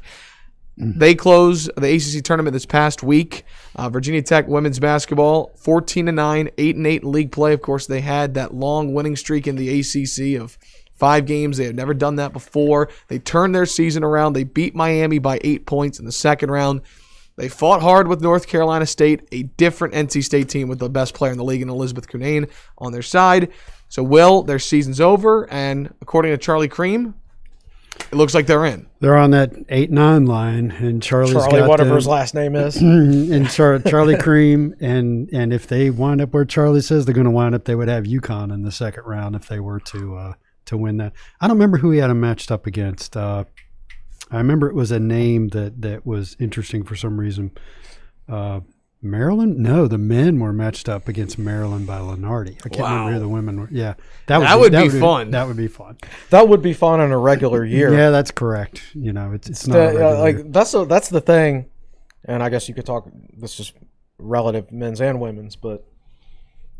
S1: They close the ACC tournament this past week. Virginia Tech women's basketball 14-9, 8-8 in league play. Of course, they had that long winning streak in the ACC of 5 games. They had never done that before. They turned their season around. They beat Miami by 8 points in the second round. They fought hard with North Carolina State, a different NC State team with the best player in the league in Elizabeth Cunane on their side. So, their season's over, and according to Charlie Cream, it looks like they're in.
S2: They're on that 8-9 line, and Charlie,
S3: whatever his last name is.
S2: and Charlie Cream, and if they wind up where Charlie says they're going to wind up, they would have UConn in the second round if they were to win that. I don't remember who he had them matched up against. I remember it was a name that was interesting for some reason. Maryland? No, the men were matched up against Maryland by Lenardi. I can't remember who the women were. Yeah,
S1: That would be fun.
S2: That would be fun.
S3: That would be fun in a regular year.
S2: Yeah, that's correct. You know, it's not a regular year.
S3: That's the thing, and I guess you could talk. This is relative men's and women's, but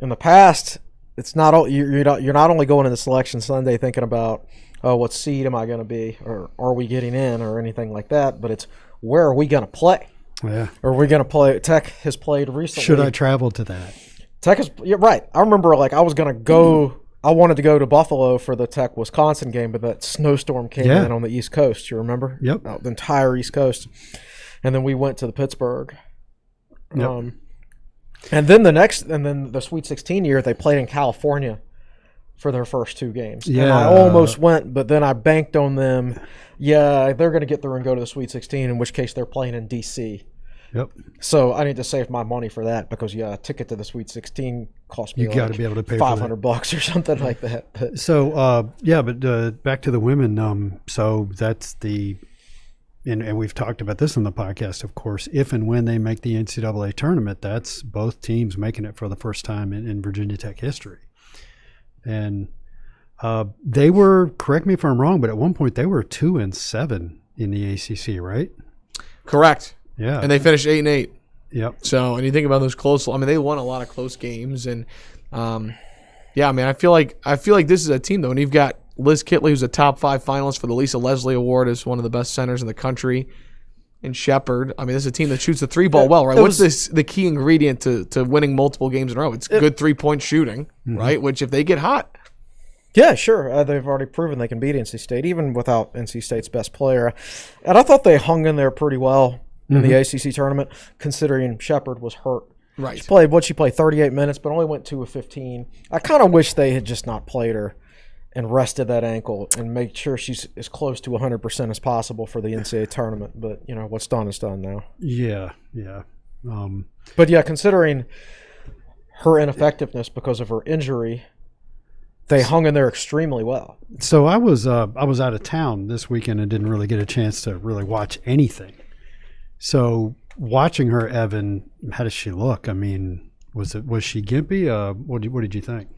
S3: in the past, it's not all you're not only going into Selection Sunday thinking about, oh, what seed am I going to be, or are we getting in, or anything like that, but it's where are we going to play.
S2: Yeah.
S3: Or are we going to play? Tech has played recently.
S2: Should I travel to that?
S3: Tech is, you're right. I remember I was going to go. I wanted to go to Buffalo for the Tech Wisconsin game, but that snowstorm came in on the East Coast. You remember?
S2: Yep.
S3: The entire East Coast, and then we went to the Pittsburgh.
S2: Yep.
S3: And then the Sweet 16 year they played in California for their first 2 games.
S2: Yeah.
S3: And I almost went, but then I banked on them. Yeah, they're going to get through and go to the Sweet 16, in which case they're playing in D.C.
S2: Yep.
S3: So I need to save my money for that because, a ticket to the Sweet 16 cost me
S2: You got to be able to pay for that.
S3: $500 or something like that. But
S2: So, back to the women. So that's and we've talked about this on the podcast, of course. If and when they make the NCAA tournament, that's both teams making it for the first time in Virginia Tech history. And they were, correct me if I'm wrong, but at one point they were 2-7 in the ACC, right?
S1: Correct.
S2: Yeah.
S1: And they finished 8-8.
S2: Yep.
S1: So, and you think about those close. I mean, they won a lot of close games, and I feel like this is a team though, and you've got Liz Kitley, who's a top 5 finalist for the Lisa Leslie Award as one of the best centers in the country, and Shepherd. I mean, this is a team that shoots the 3-ball well, right? What's the key ingredient to winning multiple games in a row? It's good 3-point shooting, right? Which if they get hot.
S3: yeah, sure. They've already proven they can beat NC State, even without NC State's best player. And I thought they hung in there pretty well in the ACC tournament, considering Shepherd was hurt.
S1: Right.
S3: She played 38 minutes, but only went 2 of 15. I kind of wish they had just not played her and rested that ankle and make sure she's as close to 100% as possible for the NCAA tournament. But, what's done is done now.
S2: Yeah.
S3: But, yeah, considering her ineffectiveness because of her injury, they hung in there extremely well.
S2: So I was out of town this weekend and didn't really get a chance to really watch anything. So watching her, Evan, how does she look? I mean, was she gimpy? What did you think?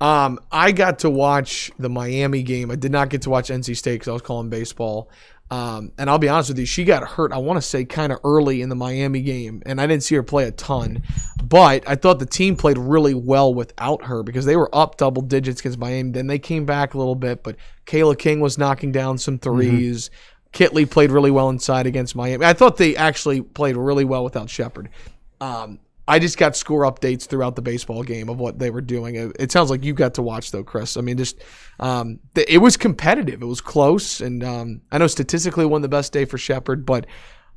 S1: I got to watch the Miami game. I did not get to watch NC State because I was calling baseball. And I'll be honest with you, she got hurt, I want to say, kind of early in the Miami game, and I didn't see her play a ton. But I thought the team played really well without her because they were up double digits against Miami. Then they came back a little bit, but Kayla King was knocking down some threes. Mm-hmm. Kitley played really well inside against Miami. I thought they actually played really well without Shepherd. I just got score updates throughout the baseball game of what they were doing. It sounds like you got to watch, though, Chris. I mean, it was competitive. It was close. And I know statistically it won the best day for Shepherd, but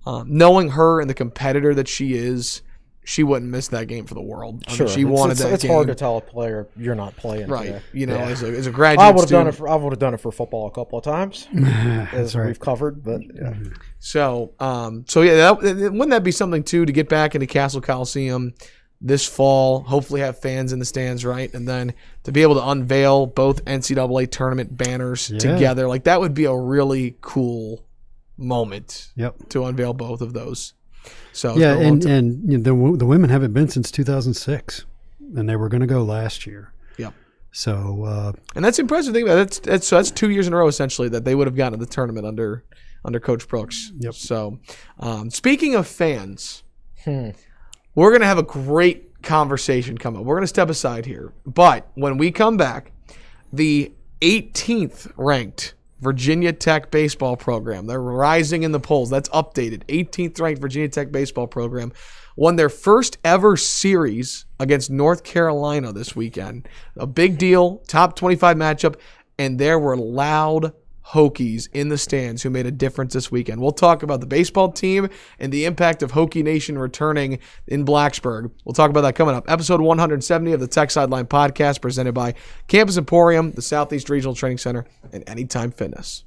S1: knowing her and the competitor that she is, she wouldn't miss that game for the world.
S3: Sure.
S1: She wanted that game.
S3: It's hard to tell a player you're not playing
S1: right.
S3: today.
S1: As a graduate
S3: I would have
S1: student.
S3: done it for football a couple of times, as
S2: right.
S3: we've covered. But yeah.
S1: So wouldn't that be something too to get back into Castle Coliseum this fall? Hopefully, have fans in the stands, right? And then to be able to unveil both NCAA tournament banners together, like that would be a really cool moment.
S2: Yep.
S1: To unveil both of those. So
S2: yeah, and the women haven't been since 2006, and they were going to go last year.
S1: Yep.
S2: So
S1: and that's impressive. Think about it. That's 2 years in a row essentially that they would have gotten to the tournament under Coach Brooks.
S2: Yep.
S1: So speaking of fans, we're going to have a great conversation come up. We're going to step aside here, but when we come back, the 18th ranked Virginia Tech baseball program. They're rising in the polls. That's updated. 18th ranked Virginia Tech baseball program won their first ever series against North Carolina this weekend. A big deal, top 25 matchup, and there were loud Hokies in the stands who made a difference this weekend. We'll talk about the baseball team and the impact of Hokie Nation returning in Blacksburg. We'll talk about that coming up. Episode 170 of the Tech Sideline Podcast, presented by Campus Emporium, the Southeast Regional Training Center, and Anytime Fitness.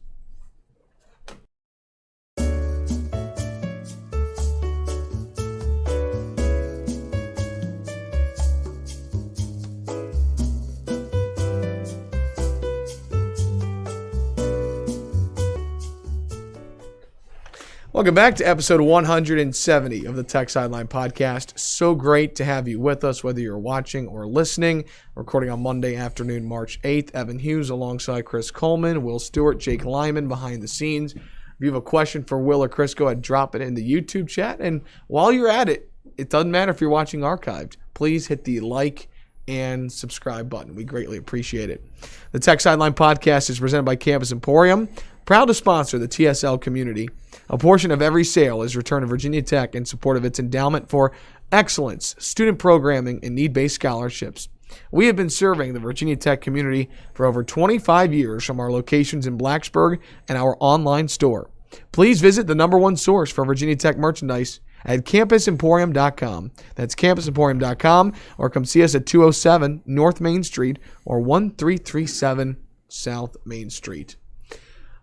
S1: Welcome back to episode 170 of the Tech Sideline Podcast. So great to have you with us, whether you're watching or listening. Recording on Monday afternoon, March 8th. Evan Hughes alongside Chris Coleman, Will Stewart, Jake Lyman behind the scenes. If you have a question for Will or Chris, go ahead and drop it in the YouTube chat. And while you're at it, it doesn't matter if you're watching archived. Please hit the like and subscribe button. We greatly appreciate it. The Tech Sideline Podcast is presented by Campus Emporium, proud to sponsor the TSL community. A portion of every sale is returned to Virginia Tech in support of its endowment for excellence, student programming, and need-based scholarships. We have been serving the Virginia Tech community for over 25 years from our locations in Blacksburg and our online store. Please visit the #1 source for Virginia Tech merchandise at campusemporium.com. That's campusemporium.com, or come see us at 207 North Main Street or 1337 South Main Street.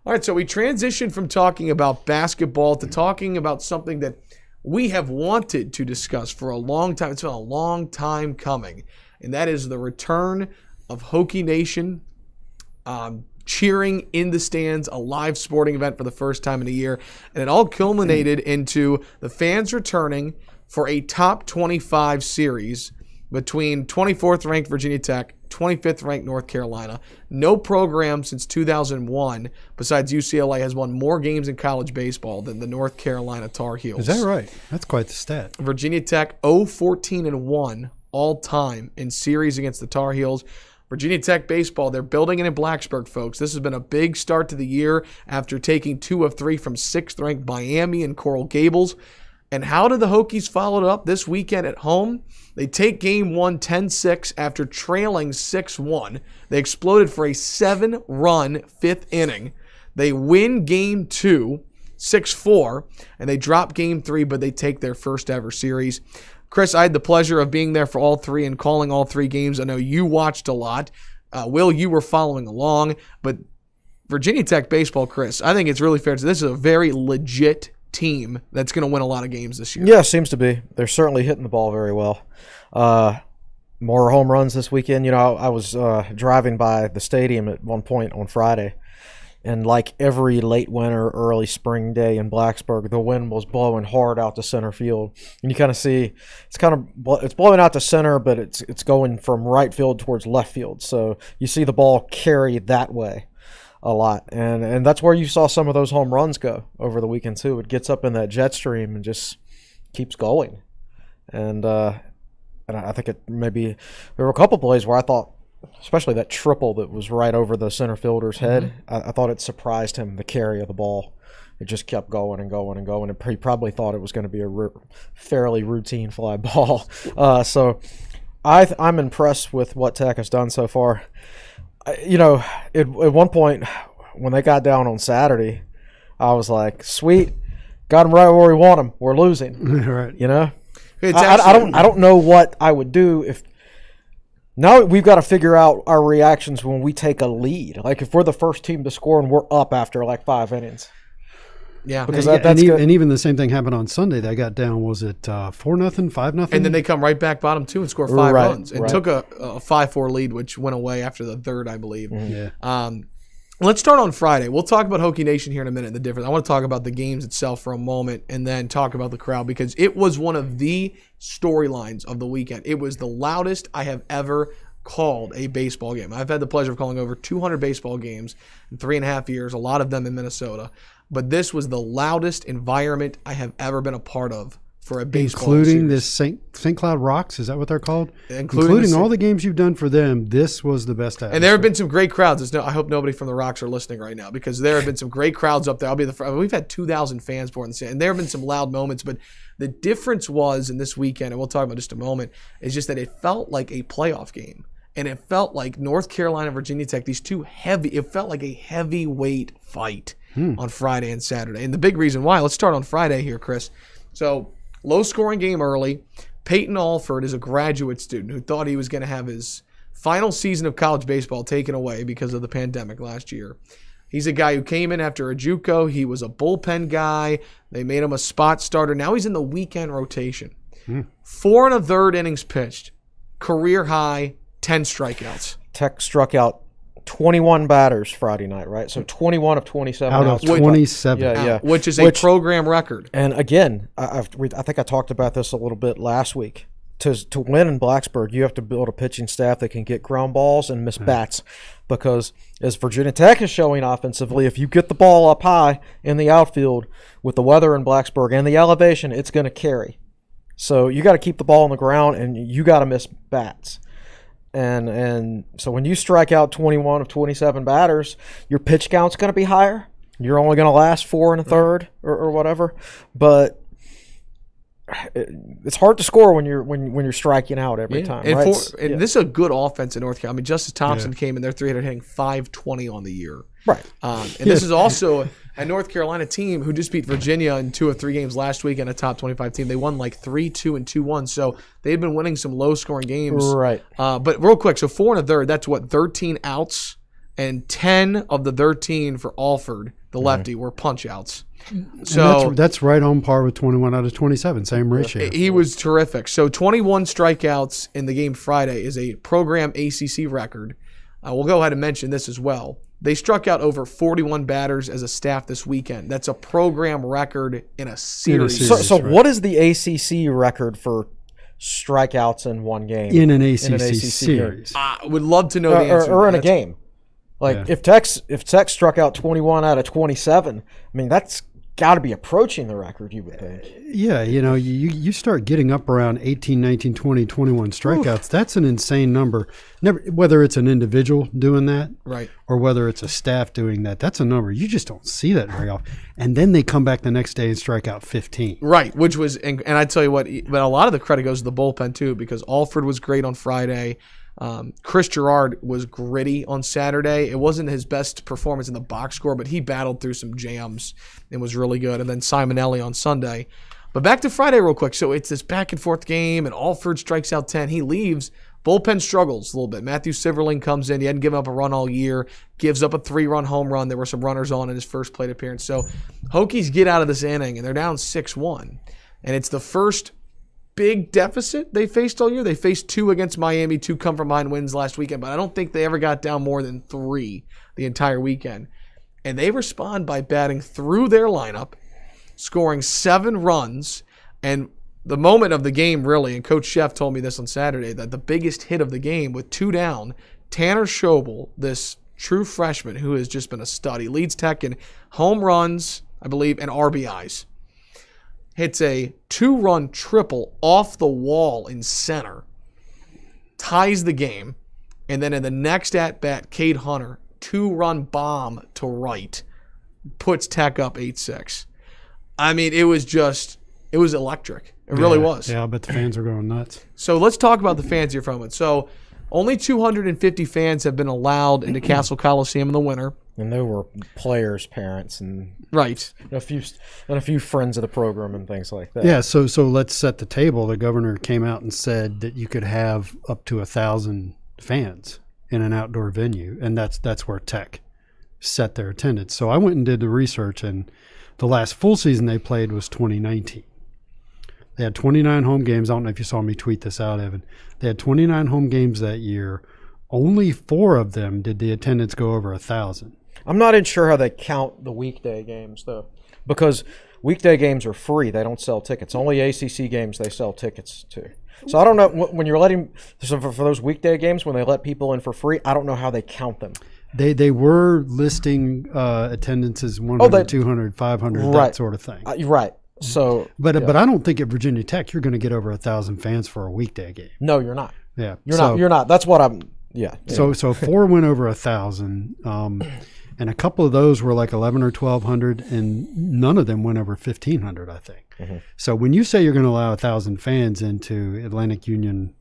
S1: All right, so we transitioned from talking about basketball to talking about something that we have wanted to discuss for a long time. It's been a long time coming, and that is the return of Hokie Nation, cheering in the stands, a live sporting event for the first time in a year. And it all culminated into the fans returning for a top 25 series between 24th ranked Virginia Tech, 25th ranked North Carolina. No program since 2001 besides UCLA has won more games in college baseball than the North Carolina Tar Heels.
S2: Is that right? That's quite the stat.
S1: Virginia Tech 0-14-1 all time in series against the Tar Heels. Virginia Tech baseball, they're building it in Blacksburg, folks. This has been a big start to the year after taking 2 of 3 from 6th ranked Miami and Coral Gables. And how did the Hokies follow it up this weekend at home? They take game 1 10-6 after trailing 6-1. They exploded for a 7-run 5th inning. They win game 2 6-4, and they drop game 3, but they take their first ever series. Chris, I had the pleasure of being there for all 3 and calling all 3 games. I know you watched a lot. Will, you were following along. But Virginia Tech baseball, Chris, I think it's really fair to say this is a very legit team that's going to win a lot of games this year.
S3: Yeah, seems to be. They're certainly hitting the ball very well. More home runs this weekend. You know, I was driving by the stadium at one point on Friday, and like every late winter, early spring day in Blacksburg, the wind was blowing hard out to center field. And you kind of see it's blowing out to center, but it's going from right field towards left field. So you see the ball carry that way a lot. And that's where you saw some of those home runs go over the weekend too. It gets up in that jet stream and just keeps going. And I think it maybe there were a couple plays where I thought, especially that triple that was right over the center fielder's head, I thought it surprised him, the carry of the ball. It just kept going and going and going. And he probably thought it was going to be a fairly routine fly ball. So I'm impressed with what Tech has done so far. You know, at one point when they got down on Saturday, I was like, sweet, got them right where we want them. We're losing.
S2: Right.
S3: You know?
S1: It's
S3: I don't know what I would do if now we've got to figure out our reactions when we take a lead. Like if we're the first team to score and we're up after like 5 innings.
S1: Yeah.
S3: Because
S2: And,
S3: that's good.
S2: and even the same thing happened on Sunday. They got down, was it 4-0, 5-0?
S1: And then they come right back bottom 2 and score 5
S3: Right,
S1: runs. And
S3: right.
S1: took a 5-4 lead, which went away after the third, I believe.
S2: Yeah.
S1: Let's start on Friday. We'll talk about Hokie Nation here in a minute, the difference. I want to talk about the games itself for a moment and then talk about the crowd because it was one of the storylines of the weekend. It was the loudest I have ever called a baseball game. I've had the pleasure of calling over 200 baseball games in 3.5 years, a lot of them in Minnesota. But this was the loudest environment I have ever been a part of for a baseball
S2: Including
S1: series.
S2: this St. Cloud Rocks, is that what they're called?
S1: Including
S2: all the games you've done for them, this was the best atmosphere.
S1: And there have been some great crowds. I hope nobody from the Rocks are listening right now because there have been some great crowds up there. We've had 2,000 fans for it, and there have been some loud moments. But the difference was in this weekend, and we'll talk about in just a moment, is just that it felt like a playoff game. And it felt like North Carolina and Virginia Tech, it felt like a heavyweight fight on Friday and Saturday. And the big reason why, let's start on Friday here, Chris. So, low-scoring game early. Peyton Alford is a graduate student who thought he was going to have his final season of college baseball taken away because of the pandemic last year. He's a guy who came in after a JUCO. He was a bullpen guy. They made him a spot starter. Now he's in the weekend rotation. 4 1/3 innings pitched. Career high, 10 strikeouts.
S3: Tech struck out 21 batters Friday night, right? So 21 of 27
S2: out of
S3: outs.
S2: 27.
S3: Yeah.
S1: Which is a program record.
S3: And again, I think I talked about this a little bit last week. To win in Blacksburg, you have to build a pitching staff that can get ground balls and miss bats. Because as Virginia Tech is showing offensively, if you get the ball up high in the outfield with the weather in Blacksburg and the elevation, it's going to carry. So you got to keep the ball on the ground and you got to miss bats. And so when you strike out 21 of 27 batters, your pitch count's going to be higher. You're only going to last 4 1/3 or whatever. But it's hard to score when you're striking out every time.
S1: And,
S3: Right?
S1: This is a good offense in North Carolina. I mean, Justice Thompson came in there 300 hitting 520 on the year.
S3: Right.
S1: And this is also a North Carolina team who just beat Virginia in 2 or 3 games last week and a top 25 team. They won like 3-2 and 2-1. So they've been winning some low-scoring games.
S3: Right.
S1: But real quick, so 4 1/3, that's what, 13 outs, and 10 of the 13 for Alford, the lefty, were punch-outs. So
S2: And that's right on par with 21 out of 27, same ratio.
S1: he was terrific. So 21 strikeouts in the game Friday is a program ACC record. We'll go ahead and mention this as well. They struck out over 41 batters as a staff this weekend. That's a program record in a series.
S3: So what is the ACC record for strikeouts in one game?
S2: In an ACC series.
S1: I would love to know the answer.
S3: Or in a game. Like if Tech struck out 21 out of 27, I mean that's got to be approaching the record, you would think.
S2: Yeah, you start getting up around 18, 19, 20, 21 strikeouts. Oof. That's an insane number. Whether it's an individual doing that,
S1: right,
S2: or whether it's a staff doing that, that's a number. You just don't see that very often. And then they come back the next day and strike out 15.
S1: Right, which was, and I tell you what, but a lot of the credit goes to the bullpen too, because Alford was great on Friday. Chris Gerard was gritty on Saturday. It wasn't his best performance in the box score, but he battled through some jams and was really good. And then Simonelli on Sunday. But back to Friday real quick. So it's this back and forth game, and Alford strikes out 10. He leaves. Bullpen struggles a little bit. Matthew Siverling comes in. He hadn't given up a run all year. Gives up a 3-run home run. There were some runners on in his first plate appearance. So Hokies get out of this inning, and they're down 6-1. And it's the first big deficit they faced all year. They faced 2 against Miami, 2 come from behind wins last weekend, but I don't think they ever got down more than 3 the entire weekend. And they respond by batting through their lineup, scoring 7 runs, and the moment of the game really, and Coach Sheff told me this on Saturday, that the biggest hit of the game with 2 down, Tanner Schobel, this true freshman who has just been a stud. He leads Tech in home runs, I believe, and RBIs. Hits a 2-run triple off the wall in center, ties the game, and then in the next at-bat, Cade Hunter, 2-run bomb to right, puts Tech up 8-6. I mean, it was electric. It really was.
S2: Yeah, I bet the fans are going nuts.
S1: So let's talk about the fans here for a moment. So only 250 fans have been allowed into Castle Coliseum in the winter.
S3: And there were players' parents and
S1: right,
S3: a few friends of the program and things like that.
S2: Yeah, so let's set the table. The governor came out and said that you could have up to 1,000 fans in an outdoor venue, and that's where Tech set their attendance. So I went and did the research, and the last full season they played was 2019. They had 29 home games. I don't know if you saw me tweet this out, Evan. They had 29 home games that year. Only 4 of them did the attendance go over 1,000.
S3: I'm not sure how they count the weekday games, though, because weekday games are free. They don't sell tickets. Only ACC games they sell tickets to. So I don't know when you're letting for those weekday games when they let people in for free. I don't know how they count them.
S2: They were listing attendances 100, 200, 500,
S3: right,
S2: that sort of thing.
S3: Right. So,
S2: but I don't think at Virginia Tech you're going to get over 1,000 fans for a weekday game.
S3: No, you're not.
S2: Yeah,
S3: you're not. That's what I'm. Yeah.
S2: So 4 went over 1,000, and a couple of those were like 1,100 or 1,200, and none of them went over 1,500, I think. Mm-hmm. So when you say you're going to allow 1,000 fans into Atlantic Union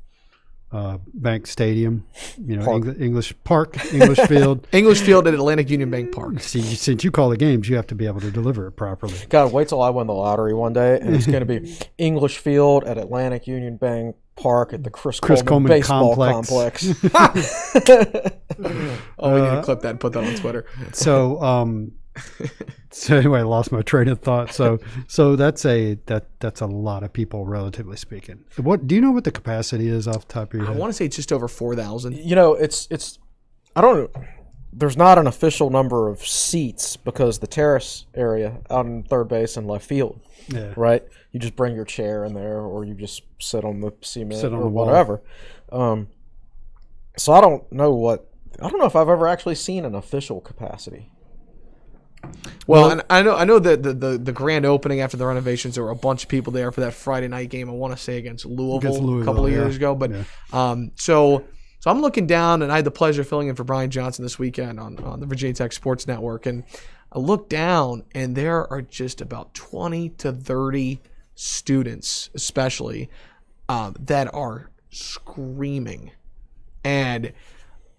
S2: Bank Stadium, English Field.
S1: English Field at Atlantic Union Bank Park.
S2: See, since you call the games, you have to be able to deliver it properly.
S3: God, wait till I win the lottery one day, and it's going to be English Field at Atlantic Union Bank Park at the Chris Coleman Baseball Complex.
S1: We need to clip that and put that on Twitter.
S2: So anyway, I lost my train of thought. So that's a lot of people, relatively speaking. What do you know what the capacity is off the top of your head?
S1: I want to say it's just over 4,000.
S3: It's I don't know. There's not an official number of seats because the terrace area out in third base and left field.
S2: Yeah.
S3: Right. You just bring your chair in there, or you just sit on the cement or
S2: the
S3: whatever. So I don't know if I've ever actually seen an official capacity.
S1: Well, and I know that the grand opening after the renovations, there were a bunch of people there for that Friday night game. I want to say against Louisville a couple of years ago. But so I'm looking down, and I had the pleasure of filling in for Brian Johnson this weekend on the Virginia Tech Sports Network, and I look down, and there are just about 20 to 30 students, especially, that are screaming. And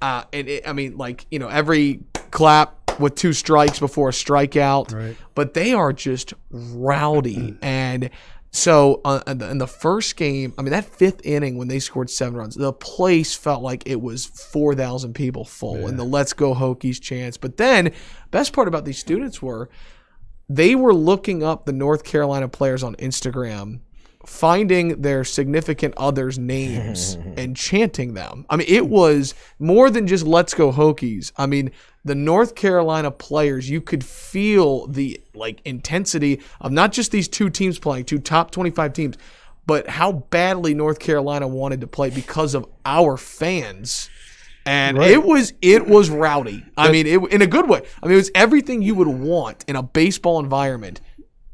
S1: I mean, like, you know, every clap with 2 strikes before a strikeout,
S2: Right.
S1: but they are just rowdy. And so in the first game, I mean, that 5th inning when they scored 7 runs, the place felt like it was 4,000 people full and the Let's Go Hokies chants. But then, best part about these students were they were looking up the North Carolina players on Instagram, finding their significant others' names and chanting them. I mean, it was more than just Let's Go Hokies. I mean, the North Carolina players, you could feel the like intensity of not just these 2 teams playing, 2 top 25 teams, but how badly North Carolina wanted to play because of our fans. And
S2: Right.
S1: it was rowdy. I mean, in a good way. I mean, it was everything you would want in a baseball environment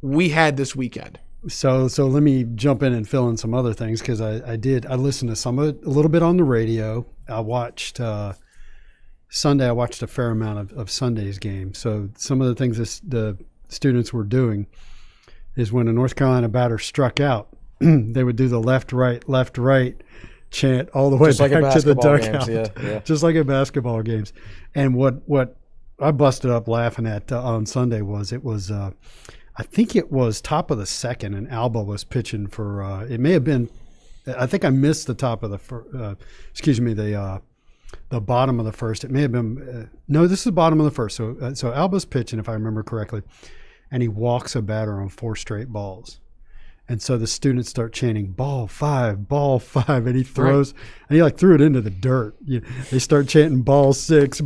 S1: we had this weekend.
S2: So let me jump in and fill in some other things because I listened to some of it a little bit on the radio. I watched Sunday. I watched a fair amount of Sunday's game. So some of the things the students were doing is when a North Carolina batter struck out, they would do the left, right chant all the way
S3: Just like at
S2: back to the
S3: basketball
S2: dugout.
S3: games, yeah.
S2: Just like at basketball games. And what I busted up laughing at on Sunday was I think it was top of the 2nd, and Alba was pitching for. It may have been. I think I missed the top of the. The bottom of the 1st. It may have been. No, this is the bottom of the 1st. So Alba's pitching, if I remember correctly, and he walks a batter on 4 straight balls. And so the students start chanting ball 5, and he throws, and he like threw it into the dirt. They start chanting ball 6,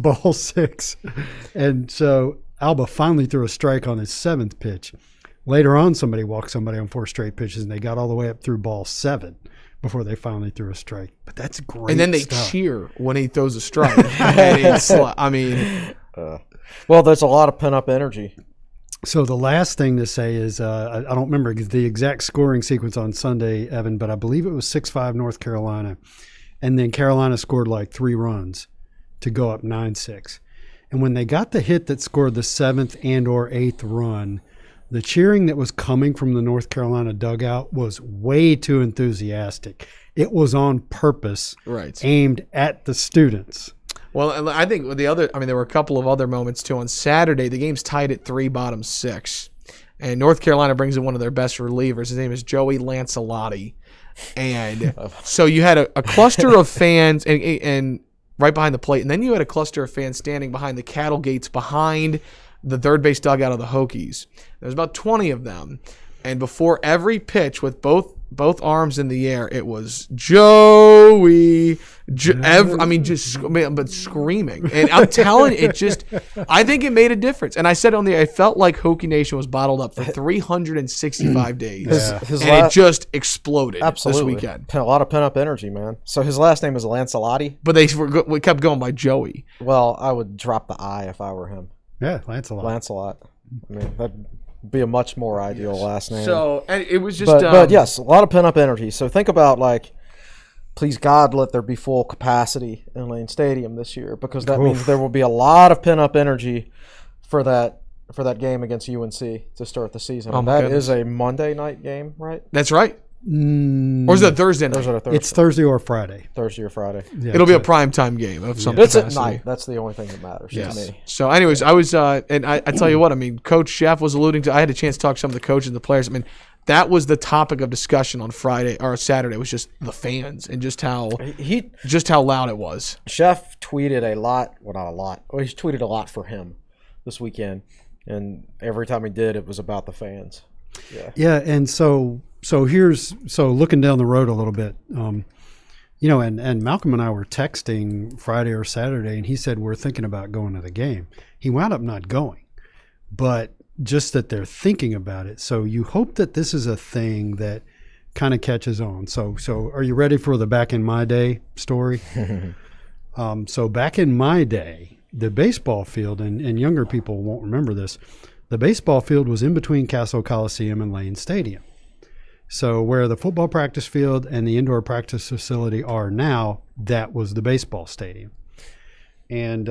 S2: and so Alba finally threw a strike on his 7th pitch. Later on, somebody walked somebody on 4 straight pitches, and they got all the way up through ball 7 before they finally threw a strike. But that's great.
S1: And then they
S2: stuff.
S1: cheer when he throws a strike. And it's, I mean,
S3: Well, there's a lot of pent-up energy.
S2: So the last thing to say is I don't remember the exact scoring sequence on Sunday, Evan, but I believe it was 6-5 North Carolina. And then Carolina scored like 3 runs to go up 9-6. And when they got the hit that scored the 7th and or 8th run, the cheering that was coming from the North Carolina dugout was way too enthusiastic. It was on purpose,
S1: right.
S2: aimed at the students.
S1: Well, I think there were a couple of other moments too. On Saturday, the game's tied at 3, bottom 6. And North Carolina brings in one of their best relievers. His name is Joey Lancelotti. And so you had a cluster of fans and right behind the plate. And then you had a cluster of fans standing behind the cattle gates behind the third base dugout of the Hokies. There's about 20 of them. And before every pitch with both arms in the air, it was Joey. But screaming. And I'm telling you, I think it made a difference. And I said on I felt like Hokie Nation was bottled up for 365 days. It just exploded this weekend.
S3: A lot of pent-up energy, man. So his last name is Lancelotti.
S1: But we kept going by Joey.
S3: Well, I would drop the I if I were him.
S2: Yeah, Lancelot.
S3: Lancelot. I mean, that'd be a much more ideal last name.
S1: So and it was just.
S3: But yes, a lot of pent-up energy. So think about please God, let there be full capacity in Lane Stadium this year, because that means there will be a lot of pent-up energy for that game against UNC to start the season.
S1: Oh,
S3: and that is a Monday night game, right?
S1: That's right. Or is it Thursday night?
S2: It's Thursday or Friday.
S3: Thursday or Friday.
S2: Yeah,
S1: It'll be a primetime game of some
S3: It's at
S1: capacity.
S3: night. That's the only thing that matters to me.
S1: So, anyways, I was, and I tell you what, I mean, Coach Sheff was alluding to. I had a chance to talk to some of the coaches and the players. I mean, that was the topic of discussion on Friday or Saturday. Was just the fans and just how loud it was.
S3: Sheff tweeted a lot. Well, not a lot. Well, he tweeted a lot for him this weekend, and every time he did, it was about the fans.
S2: Yeah, and so looking down the road a little bit, and Malcolm and I were texting Friday or Saturday, and he said we're thinking about going to the game. He wound up not going, but just that they're thinking about it. So you hope that this is a thing that kind of catches on. So are you ready for the back in my day story? So back in my day, the baseball field, and younger people won't remember this, the baseball field was in between Castle Coliseum and Lane Stadium. So where the football practice field and the indoor practice facility are now, that was the baseball stadium. And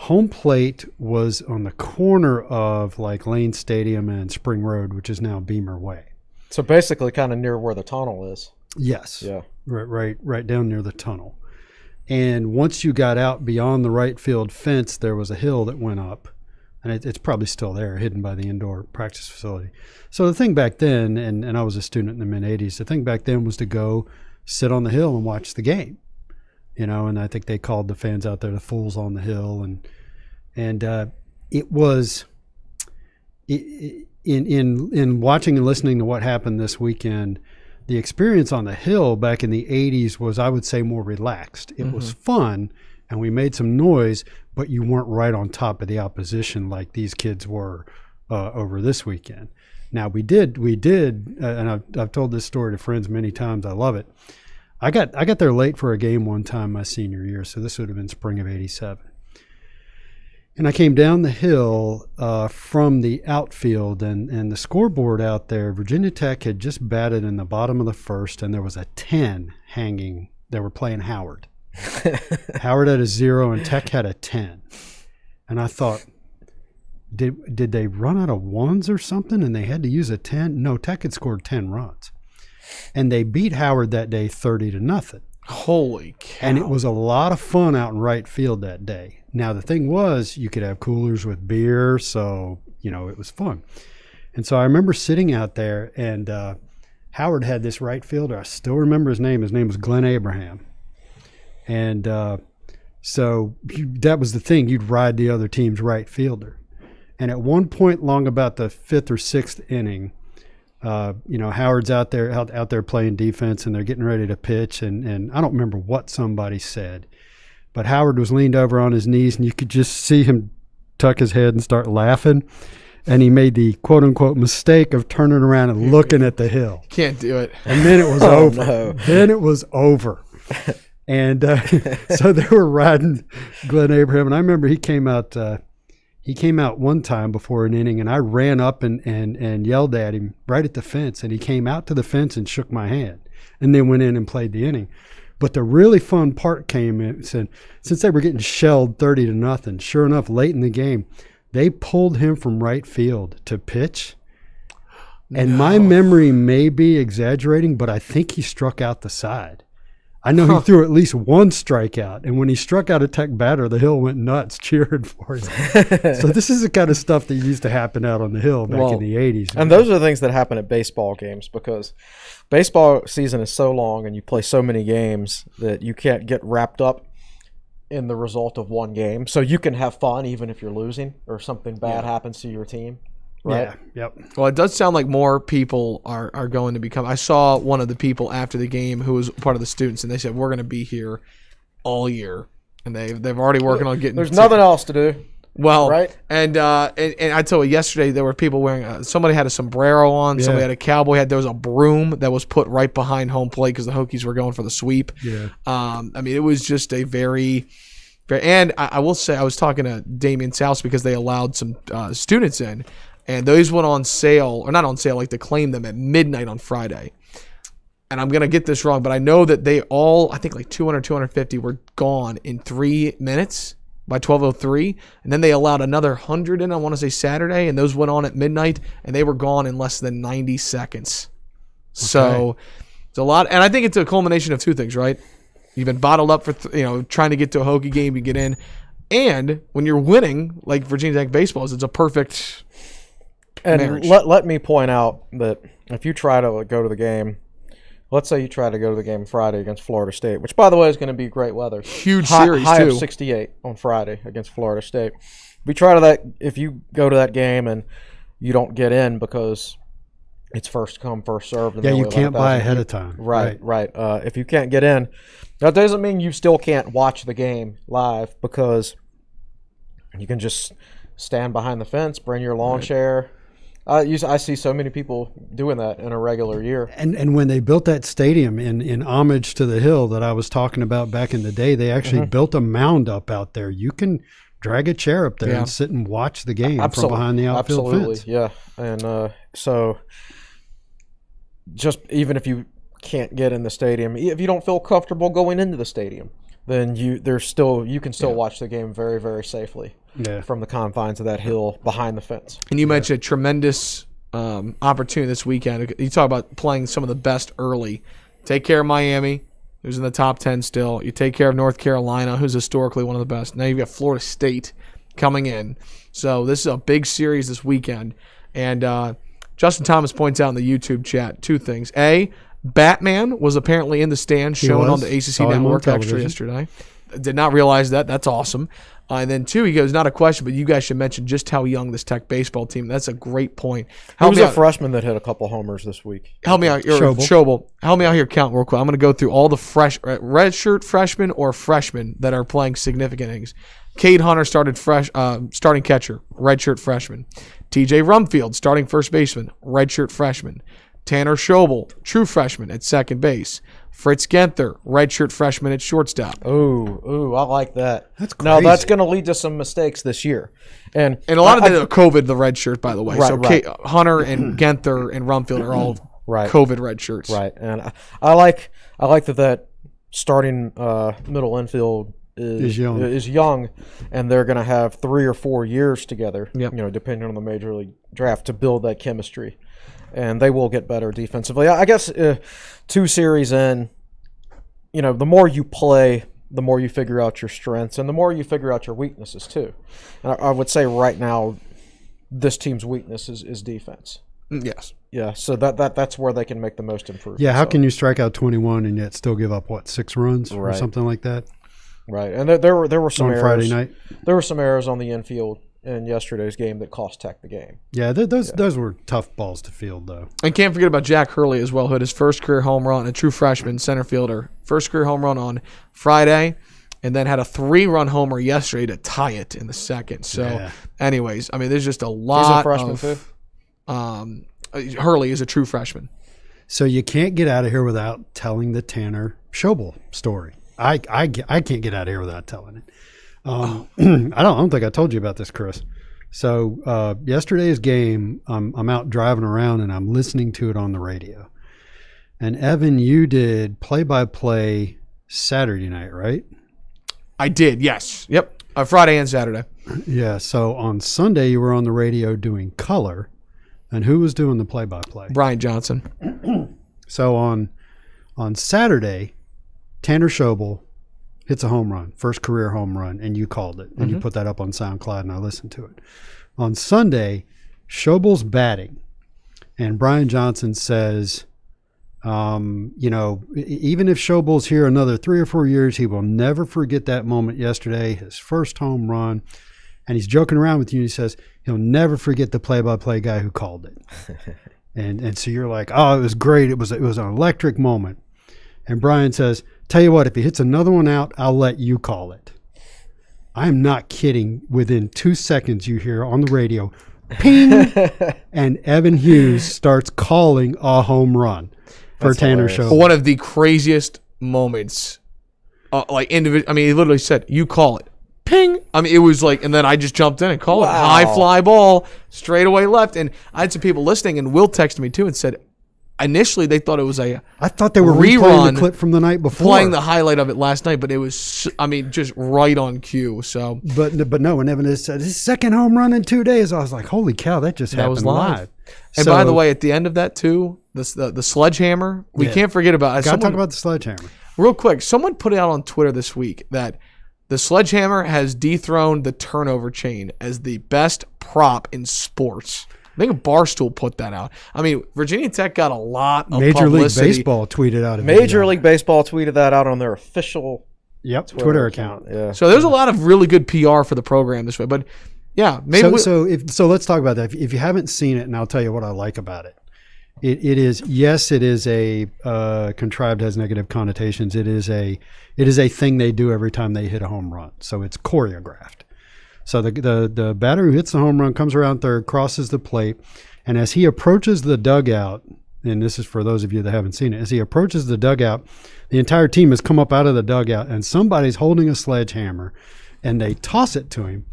S2: home plate was on the corner of like Lane Stadium and Spring Road, which is now Beamer Way.
S3: So basically kind of near where the tunnel is.
S2: Yes.
S3: Yeah.
S2: Right down near the tunnel. And once you got out beyond the right field fence, there was a hill that went up. And it's probably still there, hidden by the indoor practice facility. So the thing back then, and I was a student in the mid-'80s, the thing back then was to go sit on the hill and watch the game. You know, and I think they called the fans out there the fools on the hill. And it was, in watching and listening to what happened this weekend, the experience on the hill back in the 80s was, I would say, more relaxed. It was fun, and we made some noise, but you weren't right on top of the opposition like these kids were over this weekend. Now, we did, and I've told this story to friends many times. I love it. I got there late for a game one time my senior year, so this would have been spring of '87. And I came down the hill from the outfield, and the scoreboard out there, Virginia Tech had just batted in the bottom of the first, and there was a 10 hanging. They were playing Howard. Howard had a 0, and Tech had a 10. And I thought, did they run out of ones or something, and they had to use a 10? No, Tech had scored 10 runs. And they beat Howard that day 30-0.
S1: Holy cow.
S2: And it was a lot of fun out in right field that day. Now, the thing was, you could have coolers with beer, so, it was fun. And so I remember sitting out there, and Howard had this right fielder. I still remember his name. His name was Glenn Abraham. And so that was the thing. You'd ride the other team's right fielder. And at one point along about the 5th or 6th inning, Howard's out there playing defense, and they're getting ready to pitch. And I don't remember what somebody said, but Howard was leaned over on his knees, and you could just see him tuck his head and start laughing. And he made the quote unquote mistake of turning around and looking at the hill.
S1: Can't do it.
S2: And then it was over.
S3: No.
S2: Then it was over. And so they were riding Glenn Abraham, and I remember he came out one time before an inning, and I ran up and yelled at him right at the fence, and he came out to the fence and shook my hand, and then went in and played the inning. But the really fun part came in, since they were getting shelled 30-0, sure enough, late in the game, they pulled him from right field to pitch. And my memory may be exaggerating, but I think he struck out the side. I know he threw at least one strikeout, and when he struck out a Tech batter, the hill went nuts cheering for him. So this is the kind of stuff that used to happen out on the hill back in the 80s.
S3: And those are the things that happen at baseball games, because baseball season is so long and you play so many games that you can't get wrapped up in the result of one game. So you can have fun even if you're losing or something bad happens to your team. Right.
S2: Yeah. Yep.
S1: Well, it does sound like more people are going to become. I saw one of the people after the game who was part of the students, and they said, we're going to be here all year. And they've already working on getting.
S3: There's nothing else to do.
S1: Well,
S3: right.
S1: And I told you yesterday, there were people wearing. Somebody had a sombrero on. Yeah. Somebody had a cowboy hat. There was a broom that was put right behind home plate because the Hokies were going for the sweep.
S2: Yeah.
S1: It was just a very. And I will say, I was talking to Damian Souse because they allowed some students in. And those went on sale, or not on sale, like to claim them at midnight on Friday. And I'm going to get this wrong, but I know that they all, I think like 200, 250 were gone in 3 minutes by 12:03. And then they allowed another 100 in, I want to say Saturday, and those went on at midnight, and they were gone in less than 90 seconds. Okay. So it's a lot. And I think it's a culmination of two things, right? You've been bottled up for, trying to get to a Hokie game, you get in. And when you're winning, like Virginia Tech baseball is, it's a perfect...
S3: And let me point out that if you try to go to the game, let's say you try to go to the game Friday against Florida State, which, by the way, is going to be great weather.
S1: Huge series,
S3: high
S1: too.
S3: Of 68 on Friday against Florida State. If you go to that game and you don't get in because it's first come, first served.
S2: Yeah, you can't buy ahead of time.
S3: Right. If you can't get in, that doesn't mean you still can't watch the game live, because you can just stand behind the fence, bring your lawn chair. I see so many people doing that in a regular year.
S2: And when they built that stadium in homage to the hill that I was talking about back in the day, they actually built a mound up out there. You can drag a chair up there and sit and watch the game from behind the outfield fence.
S3: Yeah. And so just even if you can't get in the stadium, if you don't feel comfortable going into the stadium, then you can still watch the game very, very safely from the confines of that hill behind the fence.
S1: And you mentioned a tremendous opportunity this weekend. You talk about playing some of the best early. Take care of Miami, who's in the top 10 still. You take care of North Carolina, who's historically one of the best. Now you've got Florida State coming in. So this is a big series this weekend. And Justin Thomas points out in the YouTube chat 2 things. A, Batman was apparently in the stands shown on the ACC Network Extra yesterday. Did not realize that. That's awesome. And then 2, he goes, not a question, but you guys should mention just how young this Tech baseball team. That's a great point.
S3: Who was a freshman that hit a couple homers this week?
S1: Help me out. Schobel. Help me out here. Count real quick. I'm going to go through all the redshirt freshmen or freshmen that are playing significant innings. Cade Hunter started starting catcher, redshirt freshman. TJ Rumfield, starting first baseman, redshirt freshman. Tanner Schobel, true freshman at second base. Fritz Genther, redshirt freshman at shortstop.
S3: Ooh, I like that.
S2: That's crazy.
S3: Now, that's going to lead to some mistakes this year. And
S1: a lot of the COVID, the red shirt, by the way. Hunter and Genther and Rumfield are all COVID red shirts.
S3: Right. And I like that starting middle infield is young, and they're going to have 3 or 4 years together, depending on the major league draft, to build that chemistry. And they will get better defensively. I guess 2 series in, the more you play, the more you figure out your strengths, and the more you figure out your weaknesses too. And I would say right now, this team's weakness is defense.
S1: Yes.
S3: Yeah. So that's where they can make the most improvement.
S2: Yeah. How can you strike out 21 and yet still give up 6 runs or something like that?
S3: Right. And there were some errors.
S2: Friday night.
S3: There were some errors on the infield in yesterday's game that cost Tech the game.
S2: Yeah, those were tough balls to field, though.
S1: And can't forget about Jack Hurley as well, who had his first career home run, a true freshman center fielder. First career home run on Friday, and then had a 3-run homer yesterday to tie it in the second. So, anyways, I mean, there's just a lot.
S3: He's a freshman
S1: too. Hurley is a true freshman.
S2: So you can't get out of here without telling the Tanner Schobel story. I can't get out of here without telling it. I don't think I told you about this, Chris. So yesterday's game, I'm out driving around and I'm listening to it on the radio. And Evan, you did play-by-play Saturday night, right?
S1: I did, yes. Yep, Friday and Saturday.
S2: Yeah, so on Sunday you were on the radio doing color. And who was doing the play-by-play?
S1: Brian Johnson.
S2: So on Saturday, Tanner Schobel hits a home run, first career home run, and you called it. And you put that up on SoundCloud, and I listened to it. On Sunday, Schobel's batting, and Brian Johnson says, even if Schobel's here another 3 or 4 years, he will never forget that moment yesterday, his first home run. And he's joking around with you, and he says he'll never forget the play-by-play guy who called it. and so you're like, oh, it was great. It was an electric moment. And Brian says, tell you what, if he hits another one out, I'll let you call it. I am not kidding. Within 2 seconds, you hear on the radio, ping, and Evan Hughes starts calling a home run for Tanner Schobel.
S1: One of the craziest moments. He literally said, you call it. Ping. I mean, it was like, and then I just jumped in and called it. High fly ball, straight away left. And I had some people listening, and Will texted me too and said, initially they thought it was I
S2: thought they were replaying the clip from the night before,
S1: playing the highlight of it last night, but it was, just right on cue. So,
S2: but no, when Evan said his second home run in 2 days, I was like, holy cow, that just happened
S1: was live. And
S2: so,
S1: by the way, at the end of that too, the sledgehammer, we can't forget about.
S2: Got to talk about the sledgehammer
S1: real quick. Someone put it out on Twitter this week that the sledgehammer has dethroned the turnover chain as the best prop in sports. I think Barstool put that out. I mean, Virginia Tech got a lot of
S2: Major
S1: publicity.
S2: League Baseball tweeted out.
S3: Major League Baseball tweeted that out on their official
S2: Twitter account.
S3: Yeah.
S1: So there's a lot of really good PR for the program this way. But yeah, maybe
S2: so let's talk about that. If you haven't seen it, and I'll tell you what I like about it. It is a contrived, has negative connotations. It is a thing they do every time they hit a home run. So it's choreographed. So the batter who hits the home run comes around third, crosses the plate, and as he approaches the dugout, and this is for those of you that haven't seen it, as he approaches the dugout, the entire team has come up out of the dugout, and somebody's holding a sledgehammer, and they toss it to him,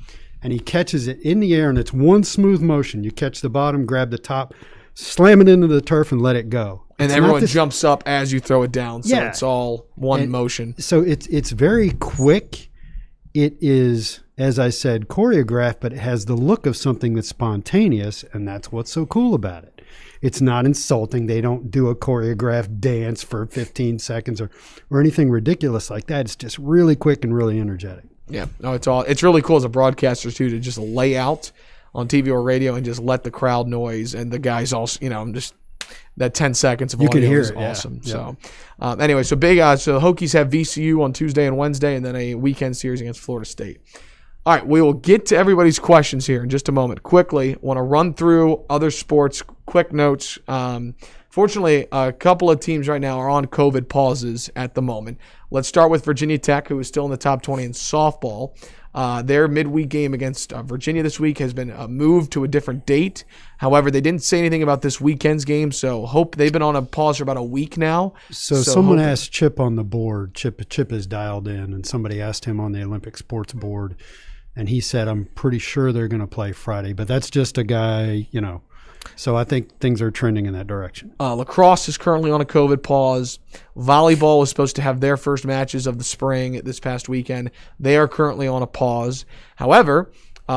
S2: and he catches it in the air, and it's one smooth motion. You catch the bottom, grab the top, slam it into the turf and let it go.
S1: And
S2: It's
S1: everyone
S2: not this-
S1: jumps up as you throw it down, so
S2: Yeah.
S1: it's all one
S2: And-
S1: motion.
S2: So it's very quick. It is, as I said, choreographed, but it has the look of something that's spontaneous, and that's what's so cool about it. It's not insulting. They don't do a choreographed dance for 15 seconds or anything ridiculous like that. It's just really quick and really energetic.
S1: Yeah, no, it's really cool as a broadcaster too to just lay out on TV or radio and just let the crowd noise and the guys also, just that 10 seconds of
S2: You
S1: audio
S2: can hear
S1: is
S2: it, yeah.
S1: awesome.
S2: Yeah.
S1: So anyway, so so Hokies have VCU on Tuesday and Wednesday, and then a weekend series against Florida State. All right, we will get to everybody's questions here in just a moment. Quickly, want to run through other sports, quick notes. Fortunately, a couple of teams right now are on COVID pauses at the moment. Let's start with Virginia Tech, who is still in the top 20 in softball. Their midweek game against Virginia this week has been moved to a different date. However, they didn't say anything about this weekend's game, so hope they've been on a pause for about a week now.
S2: So someone
S1: hope-
S2: asked Chip on the board. Chip is dialed in, and somebody asked him on the Olympic Sports Board, and he said, "I'm pretty sure they're going to play Friday." But that's just a guy, So I think things are trending in that direction.
S1: Lacrosse is currently on a COVID pause. Volleyball was supposed to have their first matches of the spring this past weekend. They are currently on a pause. However,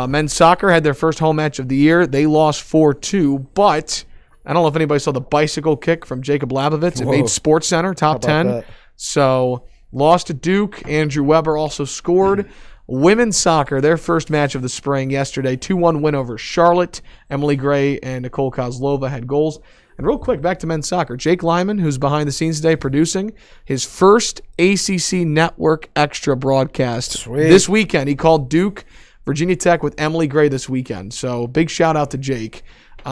S1: men's soccer had their first home match of the year. They lost 4-2, but I don't know if anybody saw the bicycle kick from Jacob Labovitz. It
S3: Whoa.
S1: made Sports Center top 10.
S3: that?
S1: So lost to Duke. Andrew Weber also scored. Women's soccer, their first match of the spring yesterday, 2-1 win over Charlotte. Emily Gray and Nicole Kozlova had goals. And real quick, back to men's soccer. Jake Lyman, who's behind the scenes today producing his first ACC Network Extra broadcast
S3: Sweet.
S1: this weekend. He called Duke, Virginia Tech with Emily Gray this weekend. So big shout out to Jake.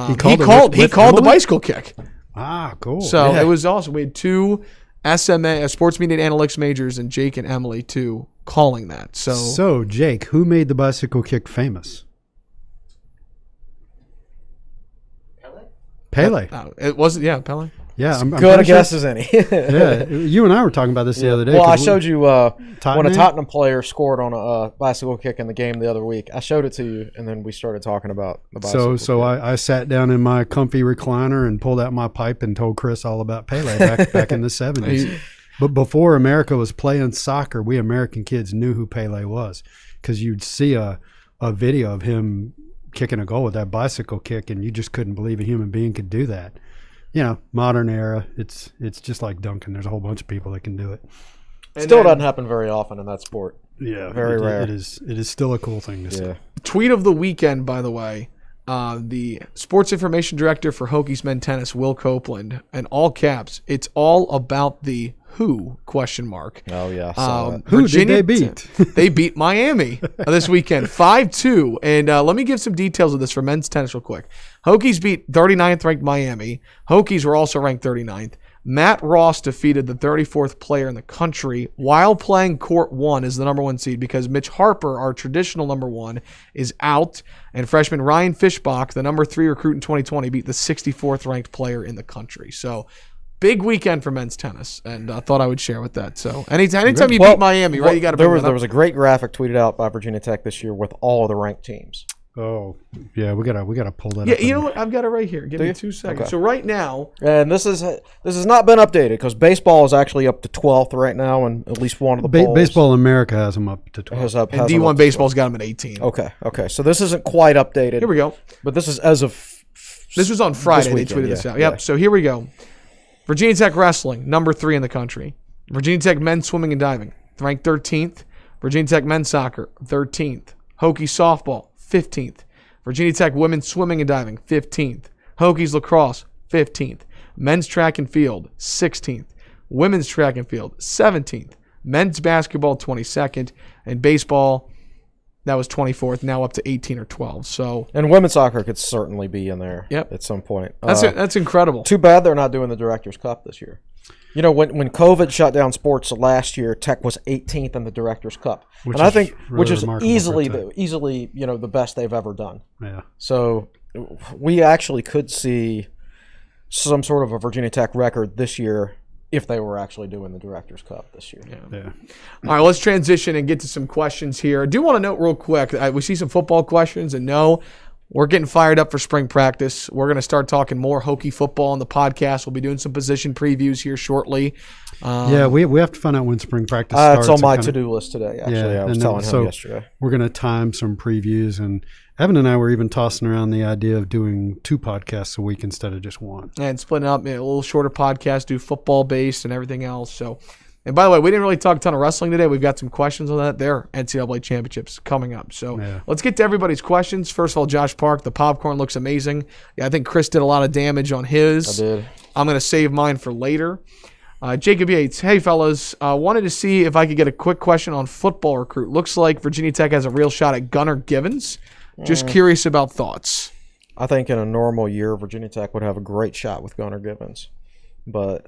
S1: He
S2: called it with
S1: called the
S2: Emily?
S1: bicycle kick.
S2: Ah, cool.
S1: So
S2: Yeah.
S1: it was awesome. We had two SMA, sports media and analytics majors, and Jake and Emily too calling that.
S2: So, Jake, who made the bicycle kick famous? Pele.
S1: It wasn't, Pele.
S2: Yeah, I'm
S3: Good a
S2: pretty sure-
S3: guess as any.
S2: Yeah, you and I were talking about this the other day.
S3: Well, I
S2: 'cause
S3: showed you when a
S2: Tottenham?
S3: Tottenham player scored on a bicycle kick in the game the other week. I showed it to you, and then we started talking about the bicycle.
S2: So I sat down in my comfy recliner and pulled out my pipe and told Chris all about Pele back in the 70s. But before America was playing soccer, we American kids knew who Pele was because you'd see a video of him kicking a goal with that bicycle kick, and you just couldn't believe a human being could do that. Modern era, it's just like dunking. There's a whole bunch of people that can do it.
S3: Still doesn't happen very often in that sport.
S2: Yeah,
S3: Very rare.
S2: It is still a cool thing to see.
S3: Yeah.
S1: Tweet of the weekend, by the way. The sports information director for Hokies men tennis, Will Copeland, and all caps. It's all about the who ?
S3: Oh yeah. I saw that.
S2: Who did they beat?
S1: They beat Miami this weekend, 5-2. And let me give some details of this for men's tennis real quick. Hokies beat 39th ranked Miami. Hokies were also ranked 39th. Matt Ross defeated the 34th player in the country while playing court 1 as the number 1 seed because Mitch Harper, our traditional number 1, is out. And freshman Ryan Fishbach, the number 3 recruit in 2020, beat the 64th ranked player in the country. So big weekend for men's tennis, and I thought I would share with that. So anytime you beat Miami, right, you got to
S3: there
S1: bring
S3: was
S1: that
S3: there
S1: up.
S3: was a great graphic tweeted out by Virginia Tech this year with all of the ranked teams.
S2: Oh, yeah, we gotta pull that
S1: Yeah,
S2: up.
S1: you know what? I've got it right here. Give me
S3: you?
S1: 2 seconds.
S3: Okay.
S1: So right now,
S3: And this has not been updated because baseball is actually up to 12th right now, and at least one of the polls
S2: Baseball America has them up to 12.
S3: has up.
S1: and
S3: has them
S1: D1
S3: up to
S1: baseball's got them at 18.
S3: 12. Okay. So this isn't quite updated.
S1: Here we go.
S3: But this is as of
S1: This was on Friday.
S3: weekend,
S1: They tweeted this
S3: yeah,
S1: out. Yep.
S3: yeah.
S1: So here we go. Virginia Tech wrestling, number 3 in the country. Virginia Tech men's swimming and diving, ranked 13th. Virginia Tech men's soccer, 13th. Hokies softball, 15th. Virginia Tech women's swimming and diving, 15th. Hokies lacrosse, 15th. Men's track and field, 16th. Women's track and field, 17th. Men's basketball, 22nd. And baseball, that was 24th, now up to 18 or 12. So
S3: and women's soccer could certainly be in there.
S1: Yep.
S3: At some point.
S1: that's incredible.
S3: Too bad they're not doing the Directors' Cup this year. You know, when COVID shut down sports last year, Tech was 18th in the Directors' Cup,
S2: Which
S3: and I
S2: is
S3: think
S2: really
S3: which is
S2: remarkable
S3: easily
S2: for Tech.
S3: easily the best they've ever done.
S2: Yeah.
S3: So we actually could see some sort of a Virginia Tech record this year if they were actually doing the Directors' Cup this year.
S2: Yeah.
S1: All right, let's transition and get to some questions here. I do want to note real quick, we see some football questions, and no, we're getting fired up for spring practice. We're going to start talking more Hokie football on the podcast. We'll be doing some position previews here shortly.
S2: Yeah, we have to find out when spring practice starts.
S3: It's on my to-do list today, actually. I was telling him yesterday.
S2: We're going to time some previews, and Evan and I were even tossing around the idea of doing 2 podcasts a week instead of just 1.
S1: And splitting up a little shorter podcast, do football-based and everything else. So, and by the way, we didn't really talk a ton of wrestling today. We've got some questions on that. There, NCAA championships coming up. So let's get to everybody's questions. First of all, Josh Park, the popcorn looks amazing. Yeah, I think Chris did a lot of damage on his.
S3: I did.
S1: I'm going to save mine for later. Jacob Yates, hey fellas, wanted to see if I could get a quick question on football recruit. Looks like Virginia Tech has a real shot at Gunnar Givens. Just curious about thoughts.
S3: I think in a normal year, Virginia Tech would have a great shot with Gunnar Givens. But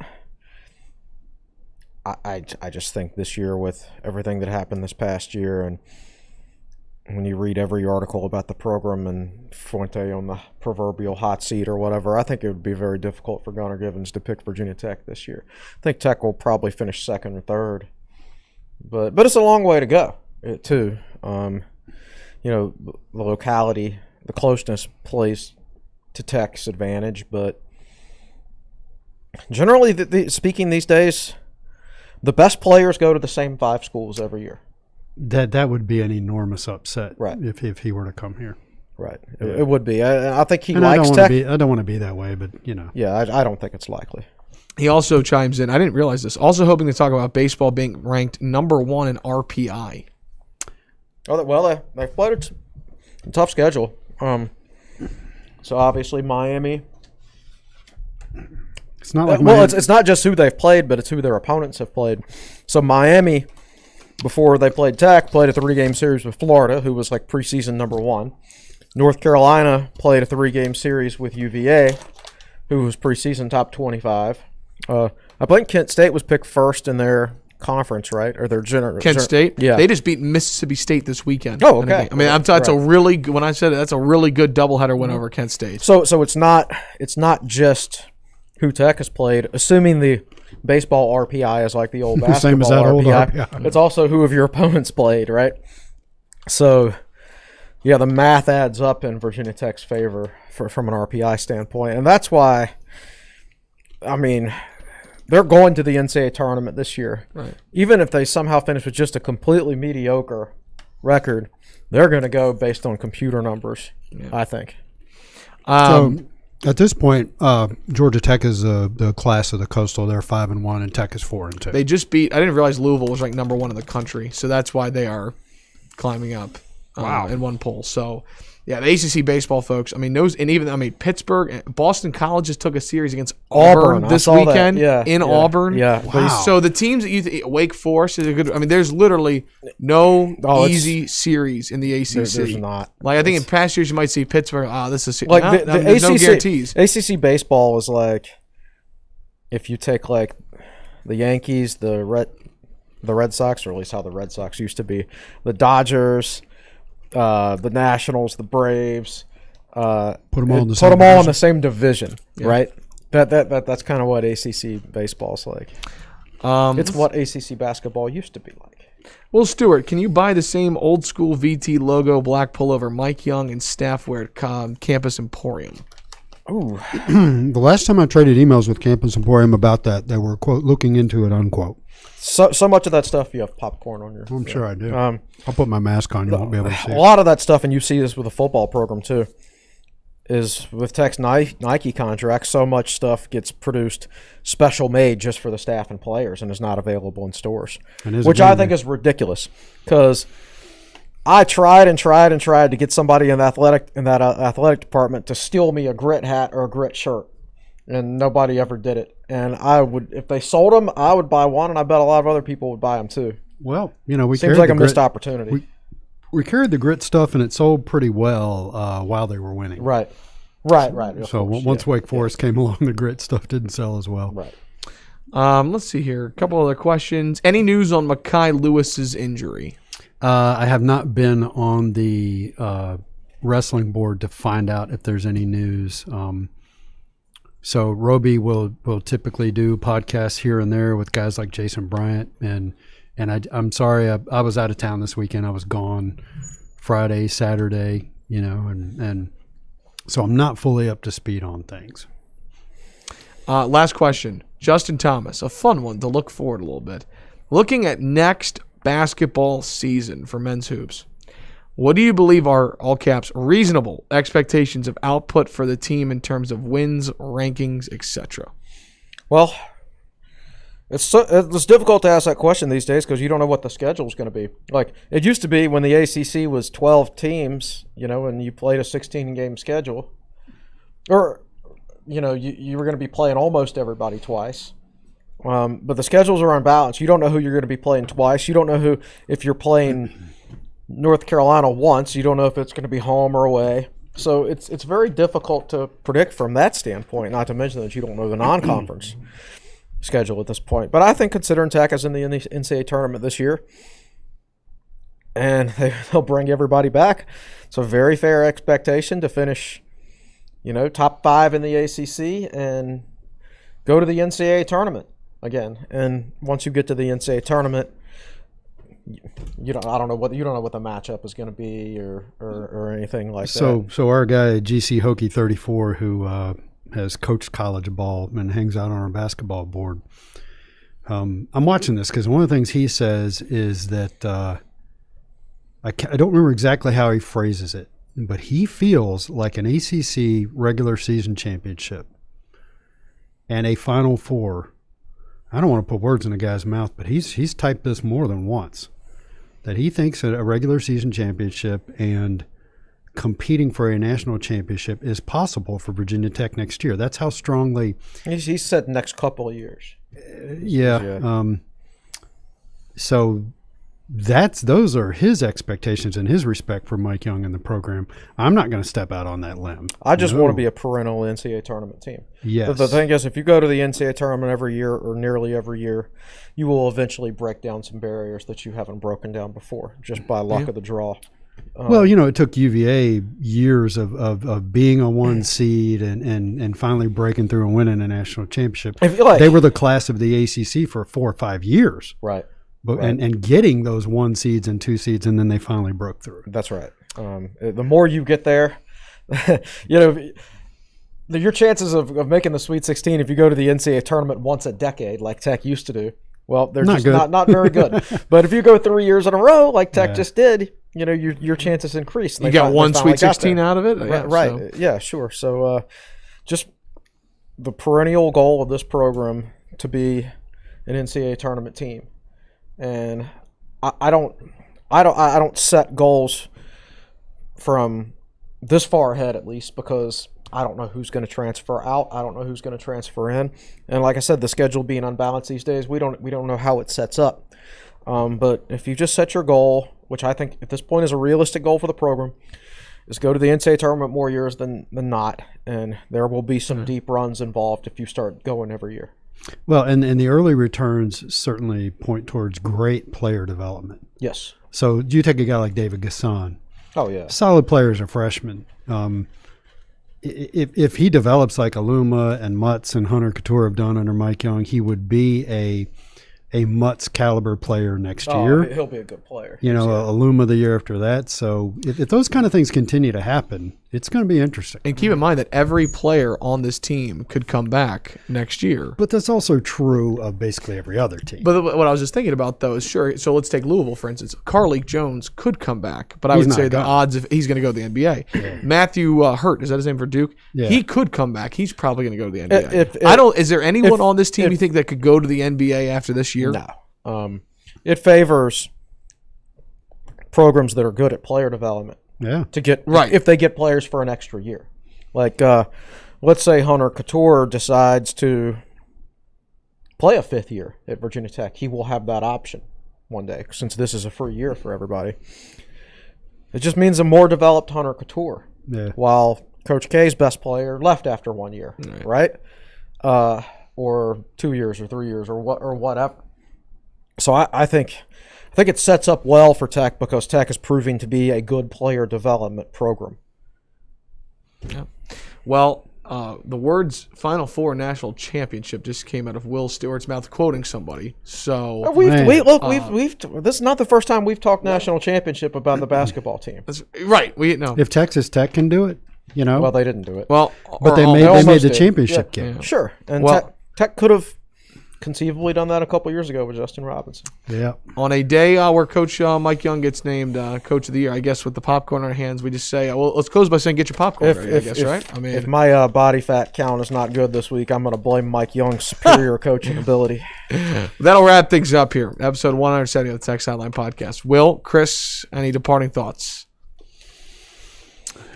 S3: I just think this year, with everything that happened this past year, and when you read every article about the program and Fuente on the proverbial hot seat or whatever, I think it would be very difficult for Gunnar Givens to pick Virginia Tech this year. I think Tech will probably finish 2nd or 3rd. But it's a long way to go, too. The locality, the closeness plays to Tech's advantage. But generally, speaking these days, the best players go to the same 5 schools every year.
S2: That would be an enormous upset,
S3: right?
S2: If he were to come here,
S3: right? It would be. I think he
S2: and
S3: likes Tech.
S2: I don't want to be that way, but
S3: Yeah, I don't think it's likely.
S1: He also chimes in. I didn't realize this. Also hoping to talk about baseball being ranked number 1 in RPI.
S3: Oh, well, they've played a tough schedule. So obviously Miami.
S2: It's not like
S3: it's not just who they've played, but it's who their opponents have played. So Miami, before they played Tech, played a 3-game series with Florida, who was like preseason number 1. North Carolina played a 3-game series with UVA, who was preseason top 25. I think Kent State was picked first in their conference, right? Or their
S1: Kent State?
S3: Yeah.
S1: They just beat Mississippi State this weekend.
S3: Oh, okay.
S1: I mean, that's a really good, when I said it, that's a really good doubleheader win over Kent State.
S3: So it's not just who Tech has played, assuming the baseball RPI is like the old basketball
S2: Same as that
S3: RPI.
S2: old RPI.
S3: It's also who of your opponents played, right? So, yeah, the math adds up in Virginia Tech's favor from an RPI standpoint. And that's why, I mean, they're going to the NCAA tournament this year.
S1: Right.
S3: Even if they somehow finish with just a completely mediocre record, they're going to go based on computer numbers, I think.
S2: So at this point, Georgia Tech is the class of the Coastal. They're 5-1, and Tech is 4-2.
S1: They just beat. I didn't realize Louisville was ranked number 1 in the country, so that's why they are climbing up. In one poll. So, yeah, the ACC baseball folks. I mean, Pittsburgh, Boston College just took a series against Auburn this weekend in Auburn.
S3: Yeah,
S2: wow.
S1: So the teams that Wake Forest is a good. I mean, there's literally no easy series in the ACC.
S3: There's not.
S1: Like I think in past years you might see Pittsburgh. This is
S3: like
S1: there's no guarantees.
S3: ACC baseball was like, if you take like the Yankees, the Red Sox, or at least how the Red Sox used to be, the Dodgers, the Nationals, the Braves,
S2: put them all in
S3: the same division, right? That's kind of what ACC baseball's like. It's what ACC basketball used to be like.
S1: Well, Stuart, can you buy the same old school VT logo black pullover Mike Young and staff wear at Campus Emporium?
S3: Ooh.
S2: The last time I traded emails with Campus Emporium about that, they were, quote, looking into it, unquote.
S3: So much of that stuff, you have popcorn on your...
S2: I'm sure I do. I'll put my mask on. You won't be able to see
S3: it. A lot of that stuff, and you see this with the football program too, is with Tech's Nike contract, so much stuff gets produced special made just for the staff and players and is not available in stores, which I think is ridiculous because I tried to get somebody in that athletic department to steal me a Grit hat or a Grit shirt, and nobody ever did it. And I would, if they sold them, I would buy one, and I bet a lot of other people would buy them too.
S2: Well, we
S3: seems like a missed opportunity.
S2: We carried the Grit stuff, and it sold pretty well while they were winning.
S3: Right.
S2: So once Wake Forest came along, the Grit stuff didn't sell as well.
S3: Right.
S1: Let's see here. A couple other questions. Any news on Mekhi Lewis's injury?
S2: I have not been on the wrestling board to find out if there's any news. So Roby will typically do podcasts here and there with guys like Jason Bryant, and I'm sorry I was out of town this weekend. I was gone Friday, Saturday, and So I'm not fully up to speed on things.
S1: Last question. Justin Thomas, a fun one to look forward a little bit. Looking at next basketball season for men's hoops, what do you believe are, all caps, reasonable expectations of output for the team in terms of wins, rankings, etc.?
S3: Well, it's difficult to ask that question these days because you don't know what the schedule is going to be. Like it used to be when the ACC was 12 teams, and you played a 16-game schedule, or you were going to be playing almost everybody twice. But the schedules are unbalanced. You don't know who you're going to be playing twice. You don't know if you're playing North Carolina once. You don't know if it's going to be home or away. So it's very difficult to predict from that standpoint, not to mention that you don't know the non-conference schedule at this point. But I think considering Tech is in the NCAA tournament this year, and they'll bring everybody back, it's a very fair expectation to finish, top 5 in the ACC and go to the NCAA tournament again. And once you get to the NCAA tournament, you don't know what the matchup is going to be or anything like that.
S2: So our guy GC Hokie 34, who has coached college ball and hangs out on our basketball board. I'm watching this because one of the things he says is that I don't remember exactly how he phrases it, but he feels like an ACC regular season championship and a Final Four. I don't want to put words in the guy's mouth, but he's typed this more than once, that he thinks that a regular season championship and competing for a national championship is possible for Virginia Tech next year. That's how strongly
S3: he said next couple of years.
S2: So those are his expectations and his respect for Mike Young and the program. I'm not going to step out on that limb.
S3: I just want to be a perennial NCAA tournament team.
S2: Yes.
S3: The thing is, if you go to the NCAA tournament every year or nearly every year, you will eventually break down some barriers that you haven't broken down before just by luck of the draw.
S2: Well, it took UVA years of being a one seed and finally breaking through and winning a national championship. They were the class of the ACC for 4 or 5 years.
S3: Right.
S2: But, right. And getting those 1 seeds and 2 seeds, and then they finally broke through.
S3: That's right. The more you get there, your chances of making the Sweet 16 if you go to the NCAA tournament once a decade like Tech used to do, well, they're not very good. But if you go 3 years in a row like Tech just did, your chances increase.
S1: You got one Sweet 16 out of it?
S3: Right. So. Yeah, sure. So just the perennial goal of this program to be an NCAA tournament team. And I don't set goals from this far ahead, at least, because I don't know who's going to transfer out. I don't know who's going to transfer in. And like I said, the schedule being unbalanced these days, we don't know how it sets up. But if you just set your goal, which I think at this point is a realistic goal for the program, is go to the NCAA tournament more years than not, and there will be some deep runs involved if you start going every year.
S2: Well, and the early returns certainly point towards great player development.
S3: Yes.
S2: So you take a guy like David Gasson.
S3: Oh, yeah.
S2: Solid player as a freshman. If he develops like Aluma and Mutz and Hunter Couture have done under Mike Young, he would be a Mutz caliber player next year.
S3: He'll be a good player.
S2: Aluma the year after that. So if those kind of things continue to happen, it's going to be interesting.
S1: And keep in mind that every player on this team could come back next year.
S2: But that's also true of basically every other team.
S1: But what I was just thinking about, though, is so let's take Louisville, for instance. Carlik Jones could come back, but I would say the odds of he's going to go to the NBA. Yeah. Matthew Hurt, is that his name for Duke? Yeah. He could come back. He's probably going to go to the NBA. Is there anyone on this team you think that could go to the NBA after this year?
S3: No. It favors programs that are good at player development.
S2: Yeah.
S3: To get if they get players for an extra year. Like let's say Hunter Couture decides to play a 5th year at Virginia Tech. He will have that option one day since this is a free year for everybody. It just means a more developed Hunter Couture.
S2: Yeah.
S3: While Coach K's best player left after 1 year, right? Or 2 years or 3 years or whatever. So I think it sets up well for Tech because Tech is proving to be a good player development program.
S1: Yeah. Well, the words Final Four National Championship just came out of Will Stewart's mouth, quoting somebody. So
S3: this is not the first time we've talked national championship about the basketball team.
S1: Right.
S2: If Texas Tech can do it, You know,
S3: Well, they didn't do it.
S1: Well,
S2: but they
S3: almost
S2: made the
S3: did.
S2: championship
S3: Yeah.
S2: game.
S3: Sure. And
S1: Well-
S3: Tech could have conceivably done that a couple years ago with Justin Robinson.
S2: Yeah.
S1: on a day where Coach Mike Young gets named Coach of the Year, I guess with the popcorn in our hands, we just say, well, let's close by saying get your popcorn ready, I guess, right? I mean,
S3: if my body fat count is not good this week, I'm going to blame Mike Young's superior coaching ability.
S1: that'll wrap things up here. Episode 170 of the Tech Sideline Podcast. Will, Chris, any departing thoughts?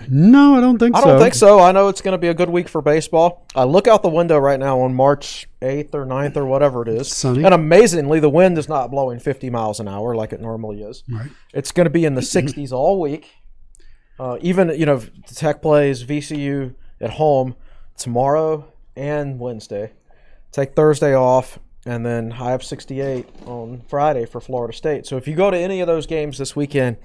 S2: No, I don't think
S3: I
S2: so.
S3: don't think so. I know it's going to be a good week for baseball. I look out the window right now on March 8th or 9th or whatever it is.
S2: Sunny.
S3: And amazingly, the wind is not blowing 50 miles an hour like it normally is.
S2: Right.
S3: It's going to be in the 60s all week. Even, Tech plays VCU at home tomorrow and Wednesday. Take Thursday off, and then high of 68 on Friday for Florida State. So if you go to any of those games this weekend,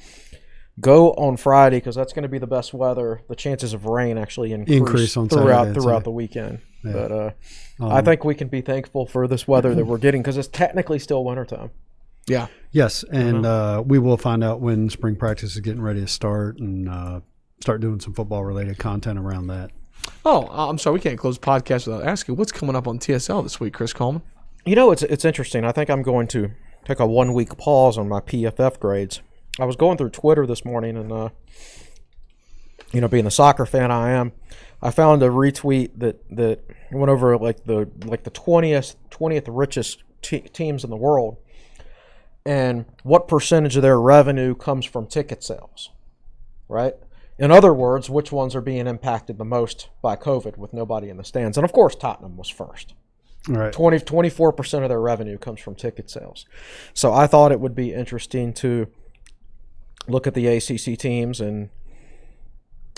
S3: go on Friday because that's going to be the best weather. The chances of rain actually increase
S2: on
S3: throughout
S2: Saturday, Sunday.
S3: the weekend.
S2: Yeah.
S3: But I think we can be thankful for this weather that we're getting because it's technically still wintertime.
S1: Yeah.
S2: Yes, and we will find out when spring practice is getting ready to start and start doing some football-related content around that.
S1: Oh, I'm sorry. We can't close the podcast without asking what's coming up on TSL this week, Chris Coleman.
S3: It's interesting. I think I'm going to take a 1 week pause on my PFF grades. I was going through Twitter this morning and, being the soccer fan I am, I found a retweet that went over like the 20th richest teams in the world and what percentage of their revenue comes from ticket sales, right? In other words, which ones are being impacted the most by COVID with nobody in the stands? And of course, Tottenham was first.
S2: All right.
S3: 24% of their revenue comes from ticket sales. So I thought it would be interesting to look at the ACC teams and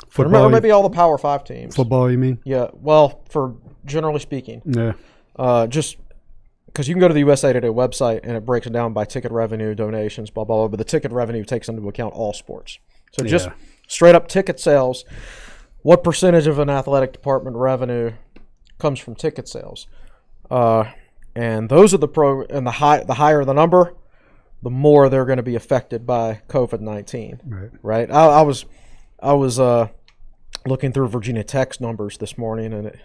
S2: Football,
S3: or maybe all the Power 5 teams.
S2: football, you mean?
S3: Yeah, well, for generally speaking.
S2: Yeah.
S3: Just because you can go to the USA Today website and it breaks it down by ticket revenue, donations, blah, blah, blah, but the ticket revenue takes into account all sports. So just straight up ticket sales, what percentage of an athletic department revenue comes from ticket sales? And those are the higher the number, the more they're going to be affected by COVID-19. Right. I was looking through Virginia Tech's numbers this morning, and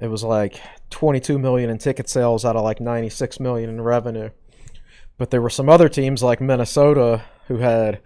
S3: it was like 22 million in ticket sales out of like 96 million in revenue. But there were some other teams like Minnesota who had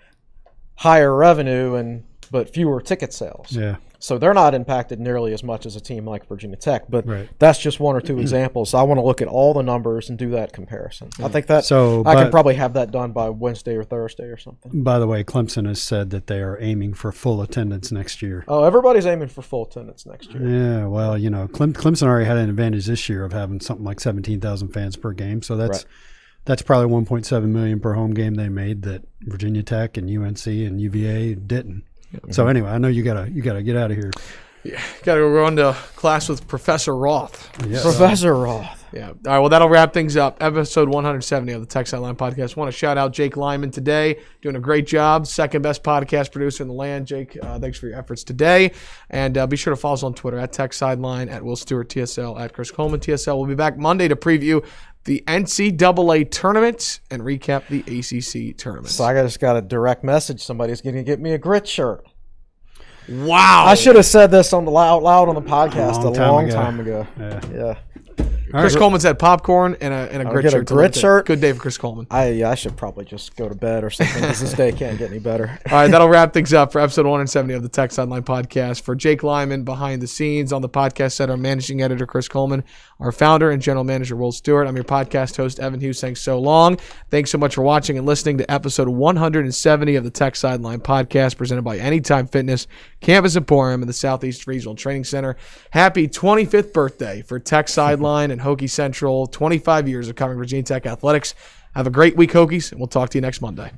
S3: higher revenue but fewer ticket sales.
S2: Yeah.
S3: So they're not impacted nearly as much as a team like Virginia Tech. But
S2: Right.
S3: that's just one or two examples. So I want to look at all the numbers and do that comparison. I think that
S2: So,
S3: I
S2: but-
S3: could probably have that done by Wednesday or Thursday or something.
S2: By the way, Clemson has said that they are aiming for full attendance next year.
S3: Oh, everybody's aiming for full attendance next year.
S2: Yeah, well, Clemson already had an advantage this year of having something like 17,000 fans per game. So that's probably 1.7 million per home game they made that Virginia Tech and UNC and UVA didn't. So anyway, I know you gotta get out of here.
S1: Yeah, got to go on to class with Professor Roth.
S2: Yes.
S3: Professor Roth.
S1: Yeah. All right. Well, that'll wrap things up. Episode 170 of the Tech Sideline Podcast. Want to shout out Jake Lyman today, doing a great job. Second best podcast producer in the land. Jake, thanks for your efforts today. And be sure to follow us on Twitter at Tech Sideline, at Will Stewart TSL, at Chris Coleman TSL. We'll be back Monday to preview the NCAA tournament and recap the ACC tournament.
S3: So I just got a direct message. Somebody's going to get me a grit shirt.
S1: Wow.
S3: I should have said this out loud on the podcast a
S2: long
S3: long
S2: time
S3: time ago. Yeah.
S2: All
S1: Chris
S2: right.
S1: Coleman's had popcorn and a grit
S3: get a
S1: shirt.
S3: grit shirt?
S1: Good day for Chris Coleman.
S3: I should probably just go to bed or something because this day can't get any better.
S1: All right, that'll wrap things up for episode 170 of the Tech Sideline Podcast. For Jake Lyman behind the scenes on the podcast set, our managing editor, Chris Coleman, our founder and general manager, Will Stewart. I'm your podcast host, Evan Hughes. Thanks so long. Thanks so much for watching and listening to episode 170 of the Tech Sideline Podcast, presented by Anytime Fitness, Campus Emporium, and the Southeast Regional Training Center. Happy 25th birthday for Tech Sideline and Hokie Central. 25 years of covering Virginia Tech athletics. Have a great week, Hokies, and we'll talk to you next Monday.